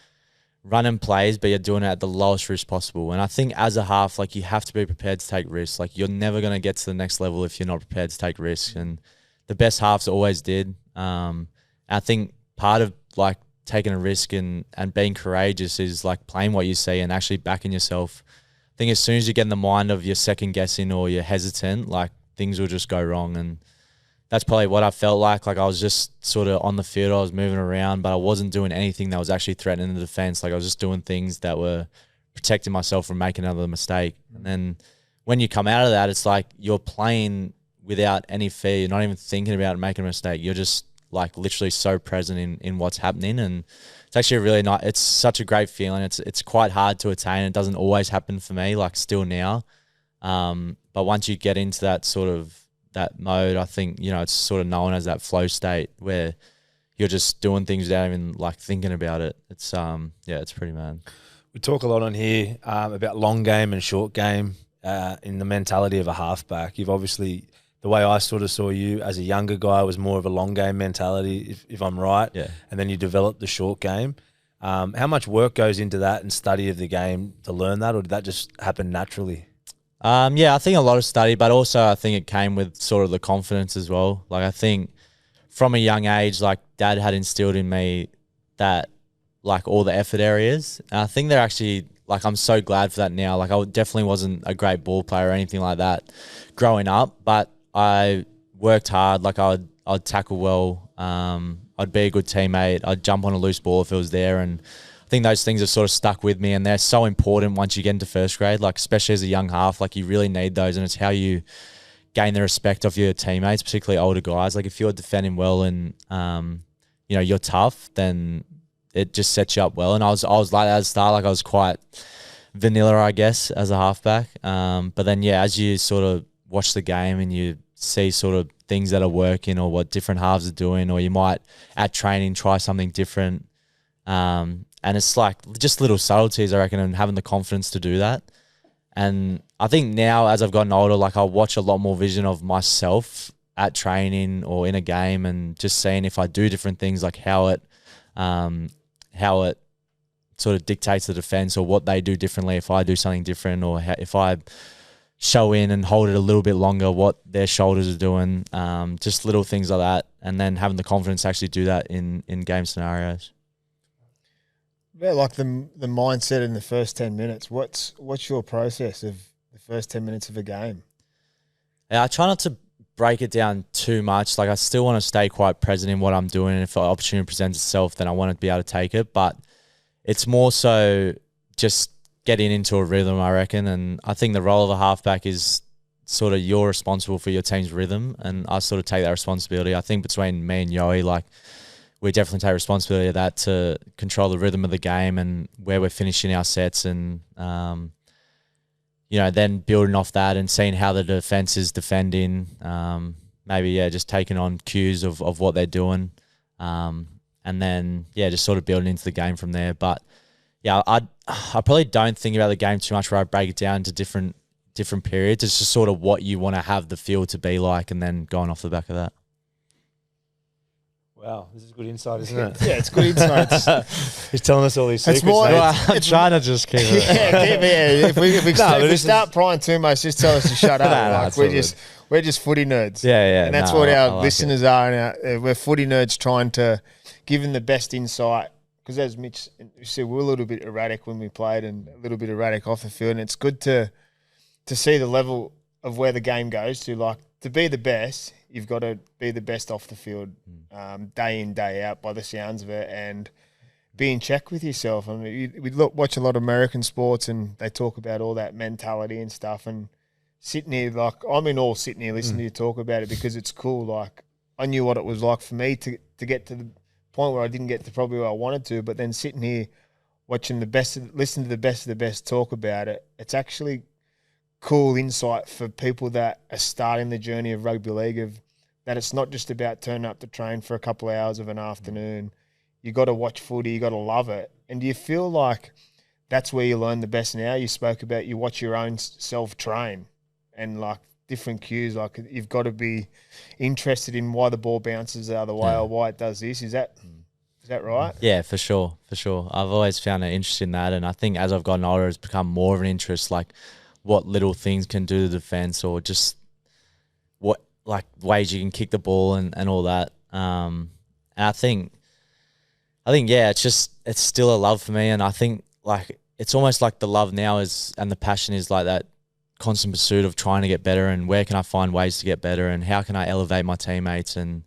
running plays but you're doing it at the lowest risk possible. And I think as a half, you have to be prepared to take risks. You're never going to get to the next level if you're not prepared to take risks. And the best halves always did. I think part of taking a risk and being courageous is playing what you see and actually backing yourself. I think as soon as you get in the mind of you're second guessing or you're hesitant, things will just go wrong. And that's probably what I felt like. I was just sort of on the field, I was moving around, but I wasn't doing anything that was actually threatening the defense. I was just doing things that were protecting myself from making another mistake. And then when you come out of that, it's you're playing without any fear. You're not even thinking about making a mistake. You're just literally so present in what's happening. And it's actually really not, it's such a great feeling. It's quite hard to attain. It doesn't always happen for me, still now. But once you get into that sort of that mode, I think, it's sort of known as that flow state where you're just doing things without even thinking about it. It's it's pretty mad. We talk a lot on here about long game and short game in the mentality of a halfback. You've obviously, the way I sort of saw you as a younger guy was more of a long game mentality, if I'm right. Yeah. And then you developed the short game. How much work goes into that and study of the game to learn that, or did that just happen naturally? I think a lot of study, but also I think it came with sort of the confidence as well. I think from a young age, Dad had instilled in me that like all the effort areas. And I think they're actually like, I'm so glad for that now. Like I definitely wasn't a great ball player or anything like that growing up, but I worked hard. Like I'd tackle well. I'd be a good teammate. I'd jump on a loose ball if it was there. And I think those things have sort of stuck with me, and they're so important once you get into first grade, like especially as a young half, like you really need those, and it's how you gain the respect of your teammates, particularly older guys. Like if you're defending well and, you're tough, then it just sets you up well. And I was like that at the start, like I was quite vanilla, I guess, as a halfback. But then, as you sort of watch the game and you see sort of things that are working or what different halves are doing, or you might at training try something different. And it's like just little subtleties, I reckon, and having the confidence to do that. And I think now as I've gotten older, like I watch a lot more vision of myself at training or in a game, and just seeing if I do different things, like how it sort of dictates the defense, or what they do differently if I do something different, or if I show in and hold it a little bit longer, what their shoulders are doing, just little things like that. And then having the confidence to actually do that in game scenarios. Yeah, like the mindset in the first 10 minutes. What's your process of the first 10 minutes of a game? Yeah, I try not to break it down too much. Like I still want to stay quite present in what I'm doing, and if an opportunity presents itself, then I want to be able to take it. But it's more so just getting into a rhythm, I reckon. And I think the role of a halfback is sort of you're responsible for your team's rhythm, and I sort of take that responsibility. I think between me and Yoey, like we definitely take responsibility of that to control the rhythm of the game and where we're finishing our sets, and then building off that and seeing how the defense is defending. Maybe just taking on cues of what they're doing, and then just sort of building into the game from there. But I probably don't think about the game too much where I break it down into different periods. It's just sort of what you want to have the field to be like, and then going off the back of that. Wow, this is good insight, isn't it? Yeah, it's good insight. He's telling us all these secrets. I'm trying to just keep it. If we start prying too much, just tell us to shut up. We're just footy nerds. Yeah. And that's what our listeners are. And we're footy nerds trying to give them the best insight. Because as Mitch said, we're a little bit erratic when we played, and a little bit erratic off the field. And it's good to see the level of where the game goes to. Like, to be the best, you've got to be the best off the field, day in, day out, by the sounds of it, and be in check with yourself. I mean, we watch a lot of American sports, and they talk about all that mentality and stuff. And sitting here, like, I'm in awe sitting here listening to you talk about it, because it's cool. Like, I knew what it was like for me to get to the point where I didn't get to probably where I wanted to, but then sitting here watching listening to the best of the best talk about it, it's actually cool insight for people that are starting the journey of rugby league, that it's not just about turning up to train for a couple of hours of an afternoon. You got to watch footy, you got to love it. And do you feel like that's where you learn the best now? You spoke about you watch your own self train, and like different cues, like you've got to be interested in why the ball bounces the other way, or why it does this. Is that right? Yeah, for sure. I've always found an interest in that, and I think as I've gotten older, it's become more of an interest, like what little things can do to the defense, or just what like ways you can kick the ball and all that. And I think it's still a love for me, and I think like it's almost like the love now and the passion is like that constant pursuit of trying to get better, and where can I find ways to get better, and how can I elevate my teammates, and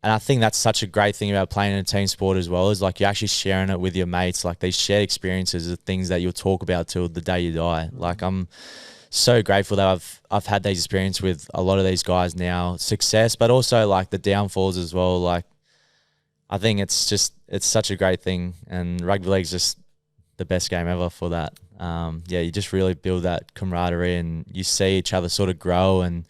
I think that's such a great thing about playing in a team sport as well, is like you're actually sharing it with your mates. Like these shared experiences are things that you'll talk about till the day you die. Like I'm so grateful that I've had these experiences with a lot of these guys now, success, but also like the downfalls as well. Like I think it's such a great thing, and rugby league's just the best game ever for that. You just really build that camaraderie, and you see each other sort of grow, and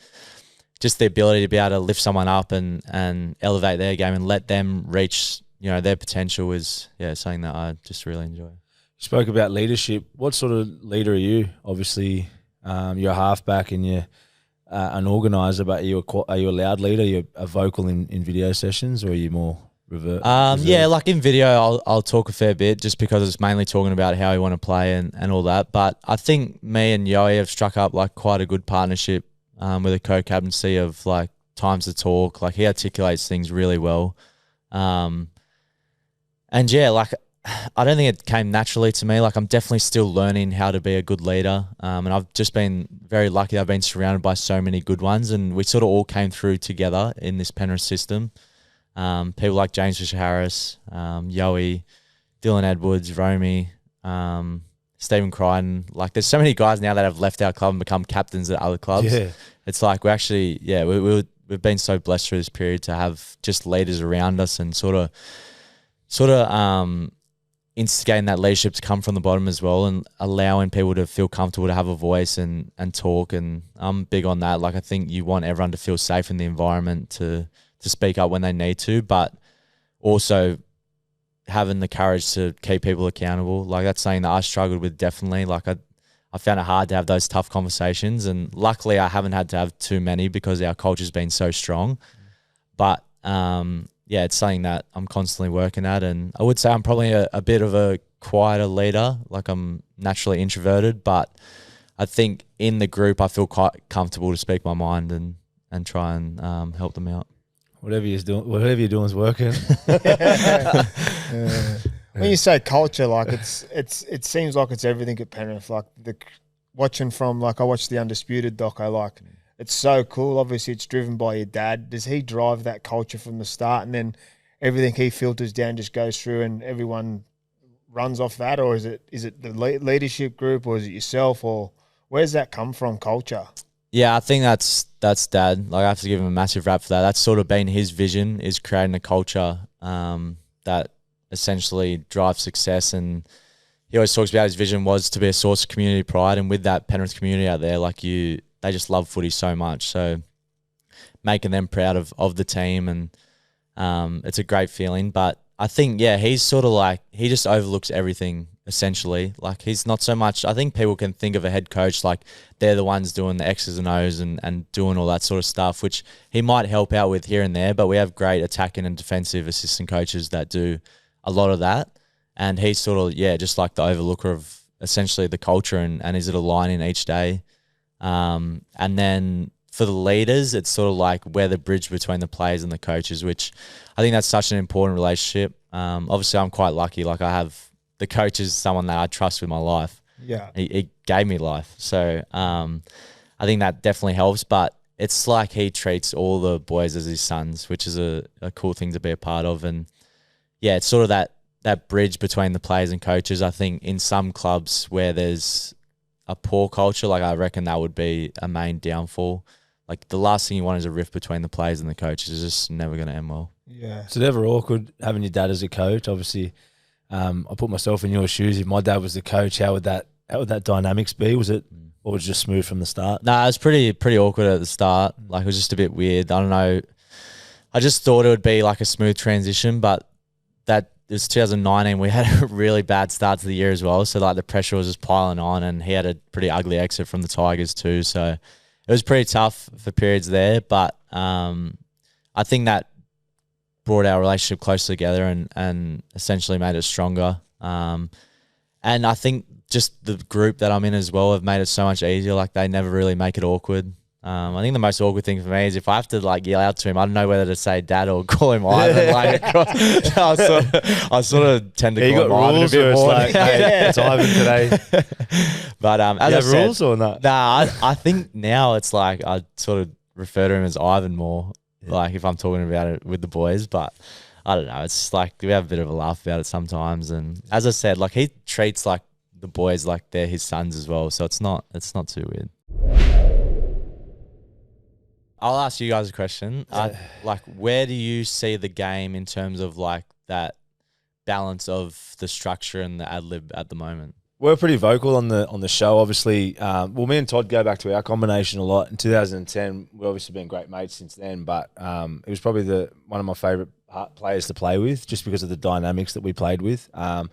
just the ability to be able to lift someone up and elevate their game and let them reach, their potential is something that I just really enjoy. You spoke about leadership. What sort of leader are you? Obviously, you're a halfback and you're an organizer, but are you a loud leader? Are you a vocal in video sessions, or are you more revert? Like in video, I'll talk a fair bit, just because it's mainly talking about how you want to play and all that. But I think me and Yoey have struck up like quite a good partnership with a co-captaincy of like times to talk. Like he articulates things really well. And And yeah, like I don't think it came naturally to me. Like I'm definitely still learning how to be a good leader. And I've just been very lucky. I've been surrounded by so many good ones, and we sort of all came through together in this Penrith system. People like James Fisher-Harris, Yowie, Dylan Edwards, Romy, Stephen Crichton. Like there's so many guys now that have left our club and become captains at other clubs. Yeah. It's like we actually, we've been so blessed through this period to have just leaders around us and sort of instigating that leadership to come from the bottom as well, and allowing people to feel comfortable to have a voice and talk. And I'm big on that. Like I think you want everyone to feel safe in the environment to speak up when they need to, but also having the courage to keep people accountable. Like that's something that I struggled with definitely. Like I found it hard to have those tough conversations, and luckily I haven't had to have too many because our culture's been so strong. But it's something that I'm constantly working at, and I would say I'm probably a bit of a quieter leader. Like I'm naturally introverted, but I think in the group I feel quite comfortable to speak my mind and try and help them out. Whatever you're doing is working. When you say culture, like it seems like it's everything at Penrith. Like watching from I watched the Undisputed doco. It's so cool. Obviously, it's driven by your dad. Does he drive that culture from the start, and then everything he filters down just goes through, and everyone runs off that, or is it the leadership group, or is it yourself, or where's that come from? Culture. Yeah, I think that's Dad. Like I have to give him a massive rap for that. That's sort of been his vision, is creating a culture that essentially drives success. And he always talks about his vision was to be a source of community pride. And with that Penrith community out there, they just love footy so much. So making them proud of the team, and it's a great feeling. But I think, he's sort of he just overlooks everything. Essentially, he's not so much. I think people can think of a head coach like they're the ones doing the X's and O's and doing all that sort of stuff, which he might help out with here and there. But we have great attacking and defensive assistant coaches that do a lot of that. And he's sort of, just like the overlooker of essentially the culture and is it aligning each day. And then for the leaders, it's sort of like we're the bridge between the players and the coaches, which I think that's such an important relationship. Obviously, I'm quite lucky. I have the coach is someone that I trust with my life. Yeah. He gave me life. So I think that definitely helps. But it's like he treats all the boys as his sons, which is a cool thing to be a part of. And it's sort of that bridge between the players and coaches. I think in some clubs where there's a poor culture, I reckon that would be a main downfall. The last thing you want is a rift between the players and the coaches. It's just never going to end well. Yeah. It's never awkward having your dad as a coach. Obviously, I put myself in your shoes. If my dad was the coach, how would that dynamics be? Was it just smooth from the start? Nah, it was pretty awkward at the start. It was just a bit weird. I don't know. I just thought it would be a smooth transition, but it was 2019. We had a really bad start to the year as well. So the pressure was just piling on, and he had a pretty ugly exit from the Tigers too. So it was pretty tough for periods there. But I think that brought our relationship closer together and essentially made it stronger. And I think just the group that I'm in as well have made it so much easier. They never really make it awkward. I think the most awkward thing for me is if I have to yell out to him, I don't know whether to say Dad or call him Ivan. I sort of tend to call him Ivan a bit more. Hey, it's Ivan today. But as you I have said, rules or not? Nah, I think now it's I sort of refer to him as Ivan more. If I'm talking about it with the boys, but I don't know. It's we have a bit of a laugh about it sometimes. And as I said, he treats the boys like they're his sons as well. So it's not too weird. I'll ask you guys a question. Where do you see the game in terms of that balance of the structure and the ad lib at the moment? We're pretty vocal on the show, obviously. Me and Todd go back to our combination a lot. In 2010, we've obviously been great mates since then, but it was probably one of my favourite players to play with just because of the dynamics that we played with. So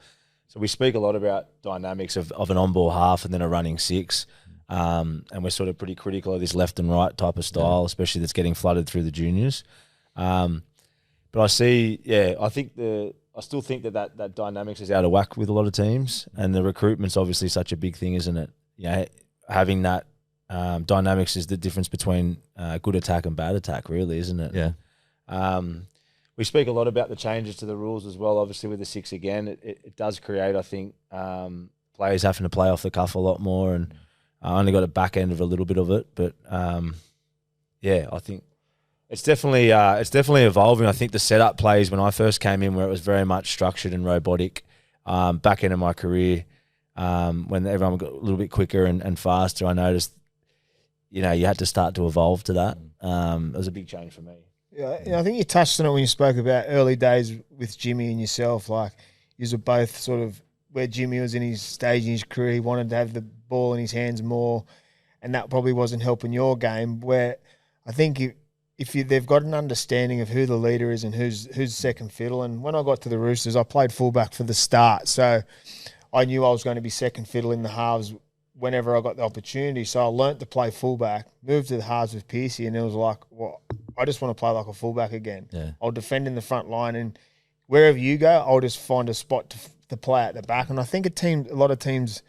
we speak a lot about dynamics of an on-ball half and then a running six, and we're sort of pretty critical of this left and right type of style, especially that's getting flooded through the juniors. But I see, I still think that dynamics is out of whack with a lot of teams, and the recruitment's obviously such a big thing, isn't it? Having that dynamics is the difference between good attack and bad attack, really, isn't it? Yeah. we speak a lot about the changes to the rules as well. Obviously, with the 6 again, it does create, I think, players having to play off the cuff a lot more, and I only got a back end of a little bit of it, but yeah, I think it's definitely evolving. I think the setup plays when I first came in, where it was very much structured and robotic. Back end of my career, when everyone got a little bit quicker and faster, I noticed, you had to start to evolve to that. It was a big change for me. Yeah, I think you touched on it when you spoke about early days with Jimmy and yourself. Like, you were both sort of where Jimmy was in his stage in his career. He wanted to have the ball in his hands more, and that probably wasn't helping your game. Where I think if they've got an understanding of who the leader is and who's second fiddle. And when I got to the Roosters, I played fullback for the start, so I knew I was going to be second fiddle in the halves whenever I got the opportunity. So I learnt to play fullback, moved to the halves with Piercy, and it was like, well, I just want to play like a fullback again. Yeah. I'll defend in the front line, and wherever you go, I'll just find a spot to play at the back. And I think a lot of teams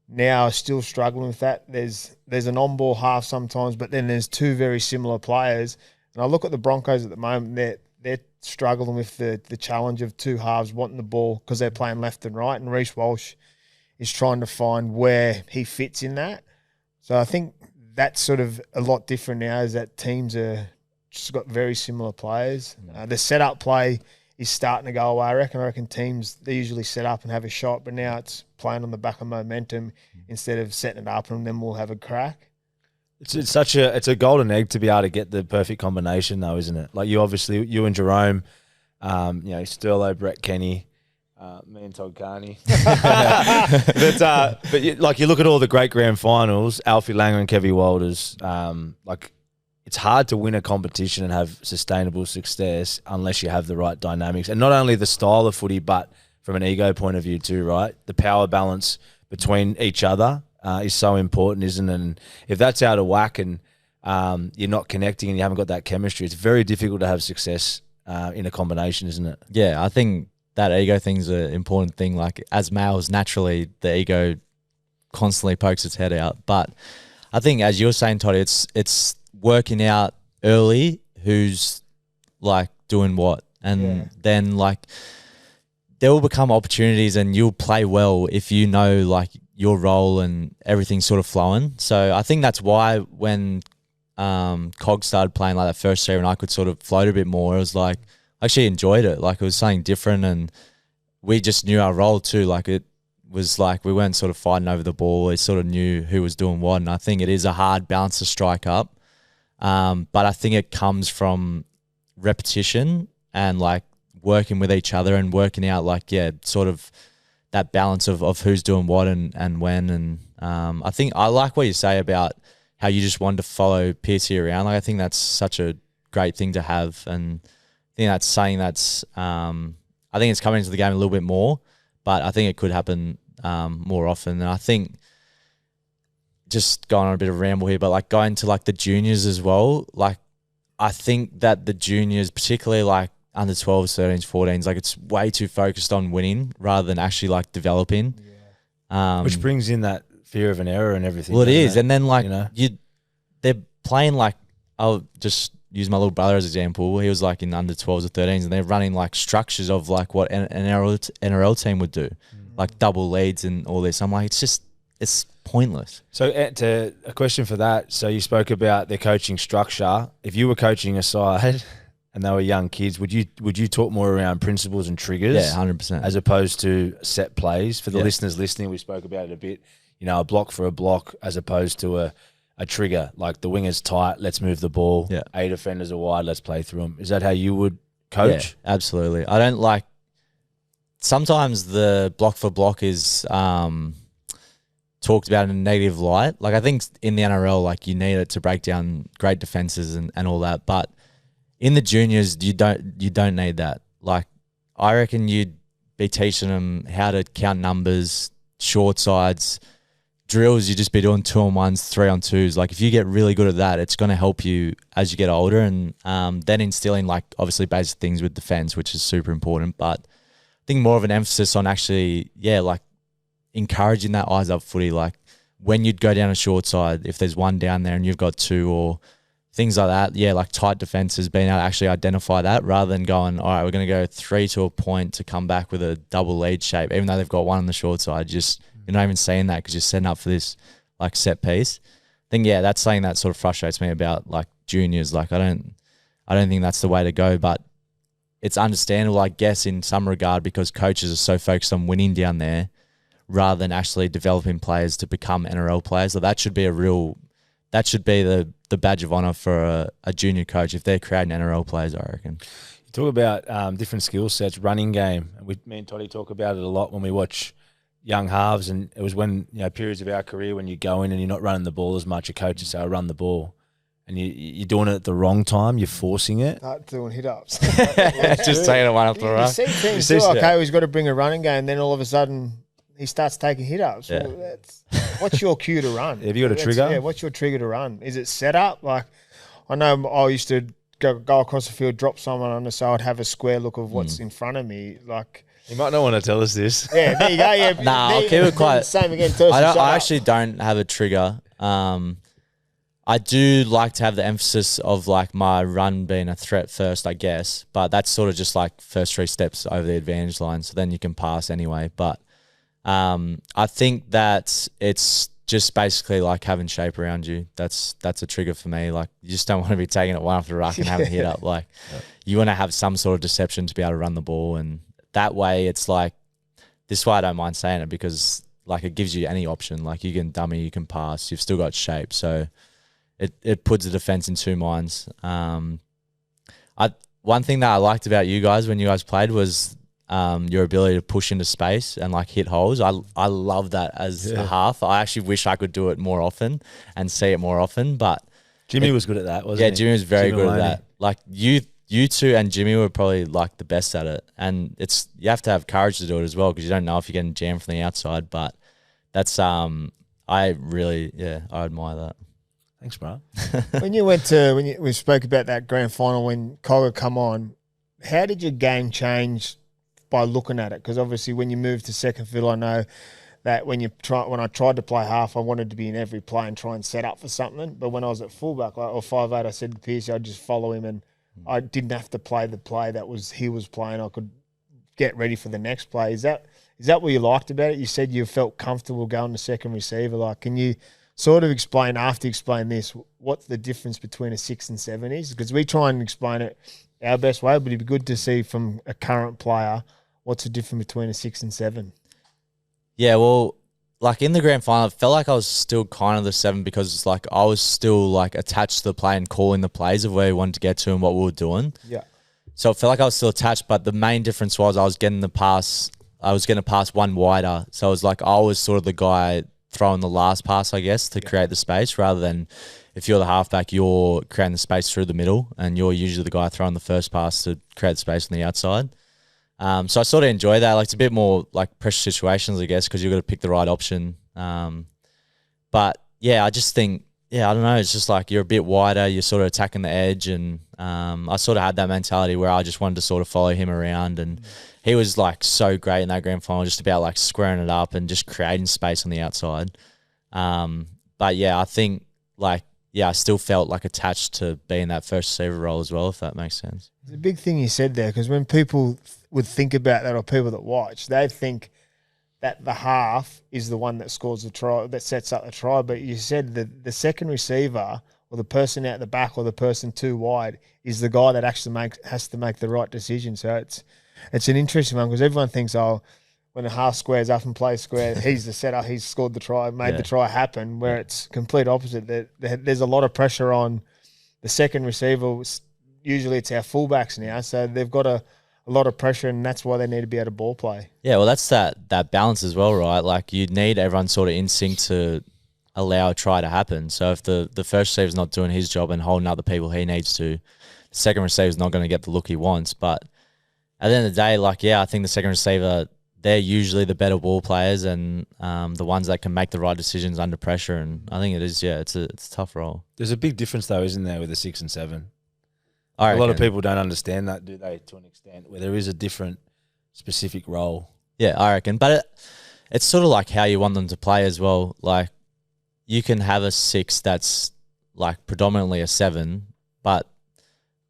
now are still struggling with that. There's an on-ball half sometimes, but then there's two very similar players. And I look at the Broncos at the moment, they're struggling with the challenge of two halves wanting the ball because they're playing left and right, and Reece Walsh is trying to find where he fits in that. So I think that's sort of a lot different now, is that teams are just got very similar players. The setup play is starting to go away. I reckon teams, they usually set up and have a shot, but now it's playing on the back of momentum instead of setting it up and then we'll have a crack. It's a golden egg to be able to get the perfect combination, though, isn't it? Like, you and Jerome, Sterlo, Brett Kenny, me and Todd Carney. But you look at all the great grand finals, Alfie Langer and Kevy Walters. It's hard to win a competition and have sustainable success unless you have the right dynamics, and not only the style of footy, but from an ego point of view too, right? The power balance between each other is so important, isn't it? And if that's out of whack and you're not connecting and you haven't got that chemistry, it's very difficult to have success in a combination, isn't it? Yeah, I think that ego thing's an important thing. Like, as males, naturally, the ego constantly pokes its head out. But I think, as you were saying, Todd, it's working out early who's, like, doing what. And then, like, there will become opportunities and you'll play well if you know, like, your role and everything's sort of flowing. So I think that's why when Cog started playing like that first year and I could sort of float a bit more, it was like, I actually enjoyed it. Like, it was something different and we just knew our role too. Like, it was like we weren't sort of fighting over the ball. We sort of knew who was doing what. And I think it is a hard balance to strike up. But I think it comes from repetition and, like, working with each other and working out, like, sort of that balance of who's doing what and when. And I think I like what you say about how you just wanted to follow Piercy around. Like, I think that's such a great thing to have. And I think that's something that's I think it's coming into the game a little bit more, but I think it could happen more often. And I think, just going on a bit of a ramble here, but, like, going to, like, the juniors as well, like, I think that the juniors, particularly, like, under 12s, 13s, 14s, like, it's way too focused on winning rather than actually, like, developing. Which brings in that fear of an error and everything. Well, it is. And then, like, they're playing, like, I'll just use my little brother as an example. He was, like, in under 12s or 13s, and they're running, like, structures of, like, what an NRL team would do, like double leads and all this. I'm like, it's pointless. So, to a question for that. So, you spoke about their coaching structure. If you were coaching a side and they were young kids, would you talk more around principles and triggers? Yeah, 100%. As opposed to set plays? For the listeners listening, we spoke about it a bit. A block for a block as opposed to a trigger. Like, the winger's tight, let's move the ball. Yeah. 8 defenders are wide, let's play through them. Is that how you would coach? Yeah, absolutely. I don't like... Sometimes the block for block is talked about in a negative light. Like, I think in the NRL, like, you need it to break down great defenses and all that. But in the juniors, you don't need that. Like, I reckon you'd be teaching them how to count numbers, short sides, drills. You just be doing 2-on-1s, 3-on-2s. Like, if you get really good at that, it's going to help you as you get older. And then instilling, like, obviously basic things with defense, which is super important. But I think more of an emphasis on actually, like, encouraging that eyes up footy. Like, when you'd go down a short side, if there's one down there and you've got 2, or things like that. Yeah, like tight defenses, being able to actually identify that rather than going, all right, we're going to go 3 to a point to come back with a double lead shape, even though they've got one on the short side. You're not even seeing that because you're setting up for this like set piece. I think, yeah, that's something that sort of frustrates me about like juniors. Like I don't think that's the way to go, but it's understandable, I guess, in some regard because coaches are so focused on winning down there rather than actually developing players to become NRL players. So that should be the badge of honour for a junior coach if they're creating NRL players, I reckon. You talk about different skill sets, running game. Me and Toddy talk about it a lot when we watch young halves, and it was when, periods of our career when you go in and you're not running the ball as much, a coach would say, "I'll run the ball." And you're doing it at the wrong time. You're forcing it. Start doing hit-ups. Just taking it one up the right. You see teams too, okay, he's got to bring a running game, then all of a sudden he starts taking hit-ups. Yeah. Well, what's your cue to run? Have you got a trigger? Yeah, what's your trigger to run? Is it set up? Like, I know I used to go across the field, drop someone on the side, have a square look of what's in front of me. Like, you might not want to tell us this. Yeah, there you go. Yeah, nah, I'll keep it quiet. Same again. I actually don't have a trigger. I do like to have the emphasis of like my run being a threat first, I guess, but that's sort of just like first 3 steps over the advantage line, so then you can pass anyway. But I think that it's just basically like having shape around you. That's a trigger for me. Like you just don't want to be taking it one off the ruck and having hit up. Like you want to have some sort of deception to be able to run the ball, and that way it's like, this is why I don't mind saying it, because like it gives you any option. Like you can dummy, you can pass, you've still got shape, so it puts the defense in 2 minds. One thing that I liked about you guys when you guys played was your ability to push into space and like hit holes. I love that as a half. I actually wish I could do it more often and see it more often. But Jimmy was good at that, wasn't he? Yeah, Jimmy was very good at that. Like you two and Jimmy were probably like the best at it. And you have to have courage to do it as well, because you don't know if you're getting jammed from the outside. But that's I admire that. Thanks, bro. We spoke about that grand final when Cogger come on, how did your game change by looking at it? Because obviously when you moved to second fiddle, I know that when I tried to play half, I wanted to be in every play and try and set up for something. But when I was at fullback or 5'8", I said to Pierce, I'd just follow him, and I didn't have to play the play that he was playing. I could get ready for the next play. Is that what you liked about it? You said you felt comfortable going to second receiver. Like, can you sort of explain this, what the difference between a 6 and 7 is? Because we try and explain it our best way, but it'd be good to see from a current player what's the difference between a 6 and 7. Yeah, well, like in the grand final, it felt like I was still kind of the 7 because like I was still like attached to the play and calling the plays of where we wanted to get to and what we were doing. Yeah. So it felt like I was still attached, but the main difference was I was getting a pass one wider. So it was like I was sort of the guy throwing the last pass, I guess, to create the space, rather than if you're the halfback, you're creating the space through the middle and you're usually the guy throwing the first pass to create the space on the outside. So I sort of enjoy that. Like it's a bit more like pressure situations, I guess, because you've got to pick the right option. But yeah, I just think, I don't know. It's just like you're a bit wider. You're sort of attacking the edge, and I sort of had that mentality where I just wanted to sort of follow him around, and he was like so great in that grand final, just about like squaring it up and just creating space on the outside. But yeah, I think like, I still felt like attached to being that first receiver role as well, if that makes sense. It's a big thing you said there, because when people would think about that, or people that watch, they think that the half is the one that scores the try, that sets up the try. But you said that the second receiver, or the person out the back, or the person too wide, is the guy that actually has to make the right decision. So it's an interesting one, because everyone thinks, when a half squares up and plays square, he's the setter, he's scored the try, made the try happen, where it's complete opposite. There's a lot of pressure on the second receiver. Usually it's our fullbacks now, so they've got a lot of pressure, and that's why they need to be able to ball play. Yeah, well, that's that balance as well, right? Like you need everyone sort of in sync to allow a try to happen. So if the first receiver's not doing his job and holding up the people he needs to, the second receiver's not going to get the look he wants. But at the end of the day, I think the second receiver, they're usually the better ball players and the ones that can make the right decisions under pressure. And I think it is, it's a tough role. There's a big difference though, isn't there, with the 6 and 7? A lot of people don't understand that, do they, to an extent, where there is a different specific role. Yeah, I reckon. But it's sort of like how you want them to play as well. Like you can have a 6 that's like predominantly a 7, but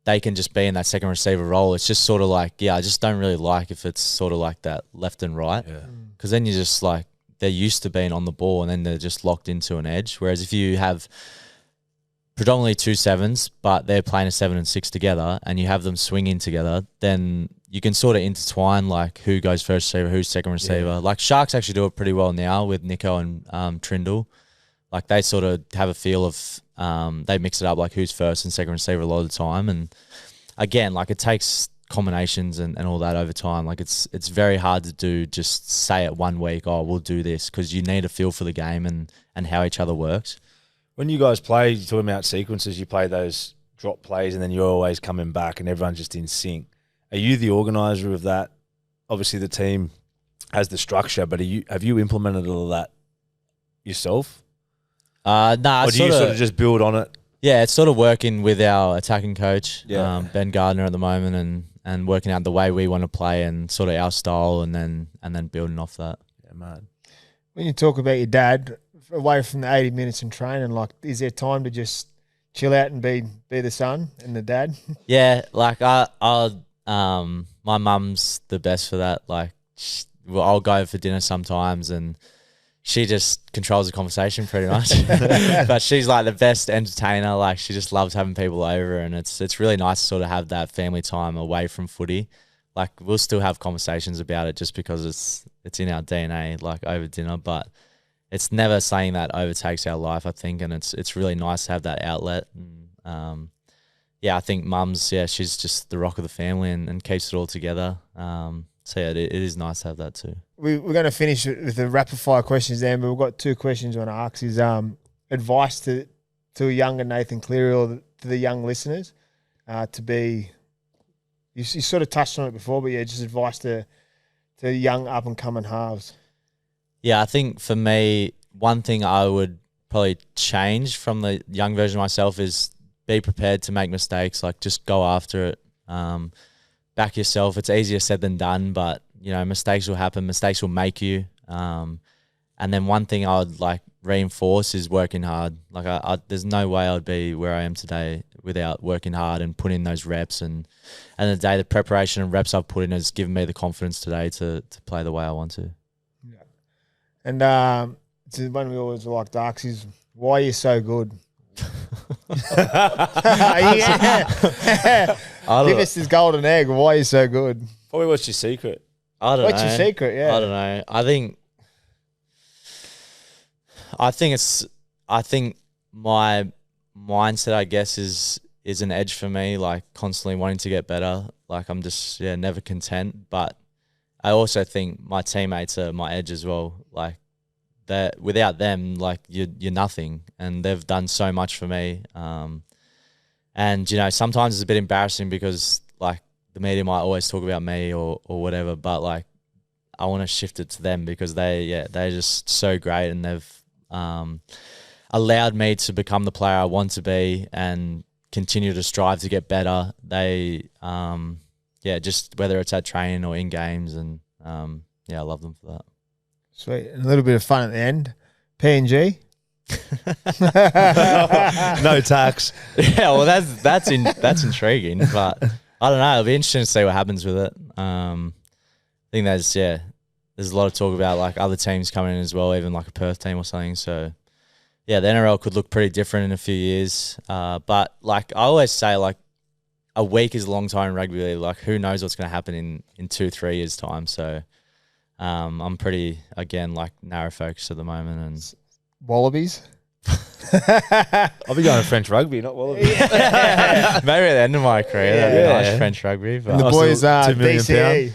they can just be in that second receiver role. It's just sort of like, I just don't really like if it's sort of like that left and right. Because then you're just like, they're used to being on the ball and then they're just locked into an edge. Whereas if you have predominantly 2 7s, but they're playing a 7 and 6 together and you have them swinging together, then you can sort of intertwine like who goes first receiver, who's second receiver. Yeah. Like Sharks actually do it pretty well now with Nico and Trindle. Like they sort of have a feel of they mix it up like who's first and second receiver a lot of the time. And again, like it takes combinations and all that over time. Like it's very hard to do just say it one week, oh, we'll do this, because you need a feel for the game and how each other works. When you guys play, you're talking about sequences, you play those drop plays and then you're always coming back and everyone's just in sync. Are you the organiser of that? Obviously the team has the structure, but have you implemented all of that yourself? Nah. Or do you sort of just build on it? Yeah, it's sort of working with our attacking coach, Ben Gardner at the moment, and working out the way we want to play and sort of our style, and then building off that. Yeah, man. When you talk about your dad, away from the 80 minutes in training, like, is there time to just chill out and be the son and the dad? Yeah, like my mum's the best for that. Like, I'll go for dinner sometimes and she just controls the conversation pretty much. But she's like the best entertainer. Like, she just loves having people over, and it's really nice to sort of have that family time away from footy. Like, we'll still have conversations about it just because it's in our DNA, like over dinner, but it's never something that overtakes our life, I think, and it's really nice to have that outlet. And, I think mum's, she's just the rock of the family and keeps it all together. So, it is nice to have that too. We're going to finish with the rapid fire questions then, but we've got 2 questions I want to ask. Is advice to a younger Nathan Cleary or to the young listeners to be, you sort of touched on it before, but just advice to young up-and-coming halves. Yeah, I think for me, one thing I would probably change from the young version of myself is be prepared to make mistakes. Like, just go after it. Back yourself. It's easier said than done, but, mistakes will happen. Mistakes will make you. And then one thing I would like reinforce is working hard. Like, there's no way I'd be where I am today without working hard and putting in those reps. And the day, the preparation and reps I've put in has given me the confidence today to play the way I want to. Yeah. And one we always like to ask is, why are you so good? Give us this golden egg. Why are you so good? Probably what's your secret? I don't know. What's your secret? Yeah. I don't know. I think my mindset, I guess, is an edge for me, like constantly wanting to get better. Like, I'm just, never content. But I also think my teammates are my edge as well. Like, that without them, like, you're nothing, and they've done so much for me. And sometimes it's a bit embarrassing because, like, the media might always talk about me or whatever, but, like, I want to shift it to them because they're just so great, and they've allowed me to become the player I want to be and continue to strive to get better. They just whether it's at training or in games, and I love them for that. Sweet. And a little bit of fun at the end. PNG. No tax. Yeah, well, that's intriguing, but I don't know. It'll be interesting to see what happens with it. I think there's a lot of talk about like other teams coming in as well, even like a Perth team or something. So the NRL could look pretty different in a few years. But like I always say, like a week is a long time in rugby league. Like, who knows what's going to happen in 2-3 years time. So I'm pretty, again, like narrow focused at the moment. And Wallabies. I'll be going to French rugby, not Wallabies. Maybe at the end of my career, that'd be nice, French rugby. But and the boys are DCE.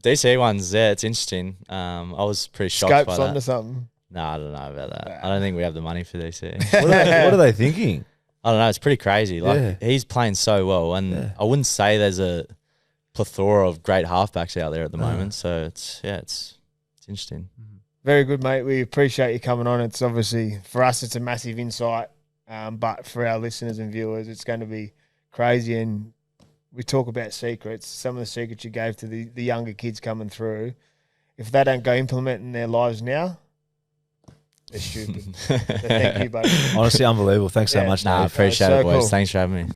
DCE ones, it's interesting. I was pretty shocked Scopes by that. Onto something. No, I don't know about that. I don't think we have the money for DCE. What are they thinking? I don't know. It's pretty crazy. Like he's playing so well, and I wouldn't say there's a plethora of great halfbacks out there at the moment. So it's interesting. Very good, mate. We appreciate you coming on. It's obviously, for us, it's a massive insight. But for our listeners and viewers, it's going to be crazy. And we talk about secrets. Some of the secrets you gave to the younger kids coming through, if they don't go implement in their lives now, They're stupid. So thank you, buddy. Honestly, unbelievable. Thanks so Yeah. much, Nah, Dave. appreciate so it, boys. cool. Thanks for having me.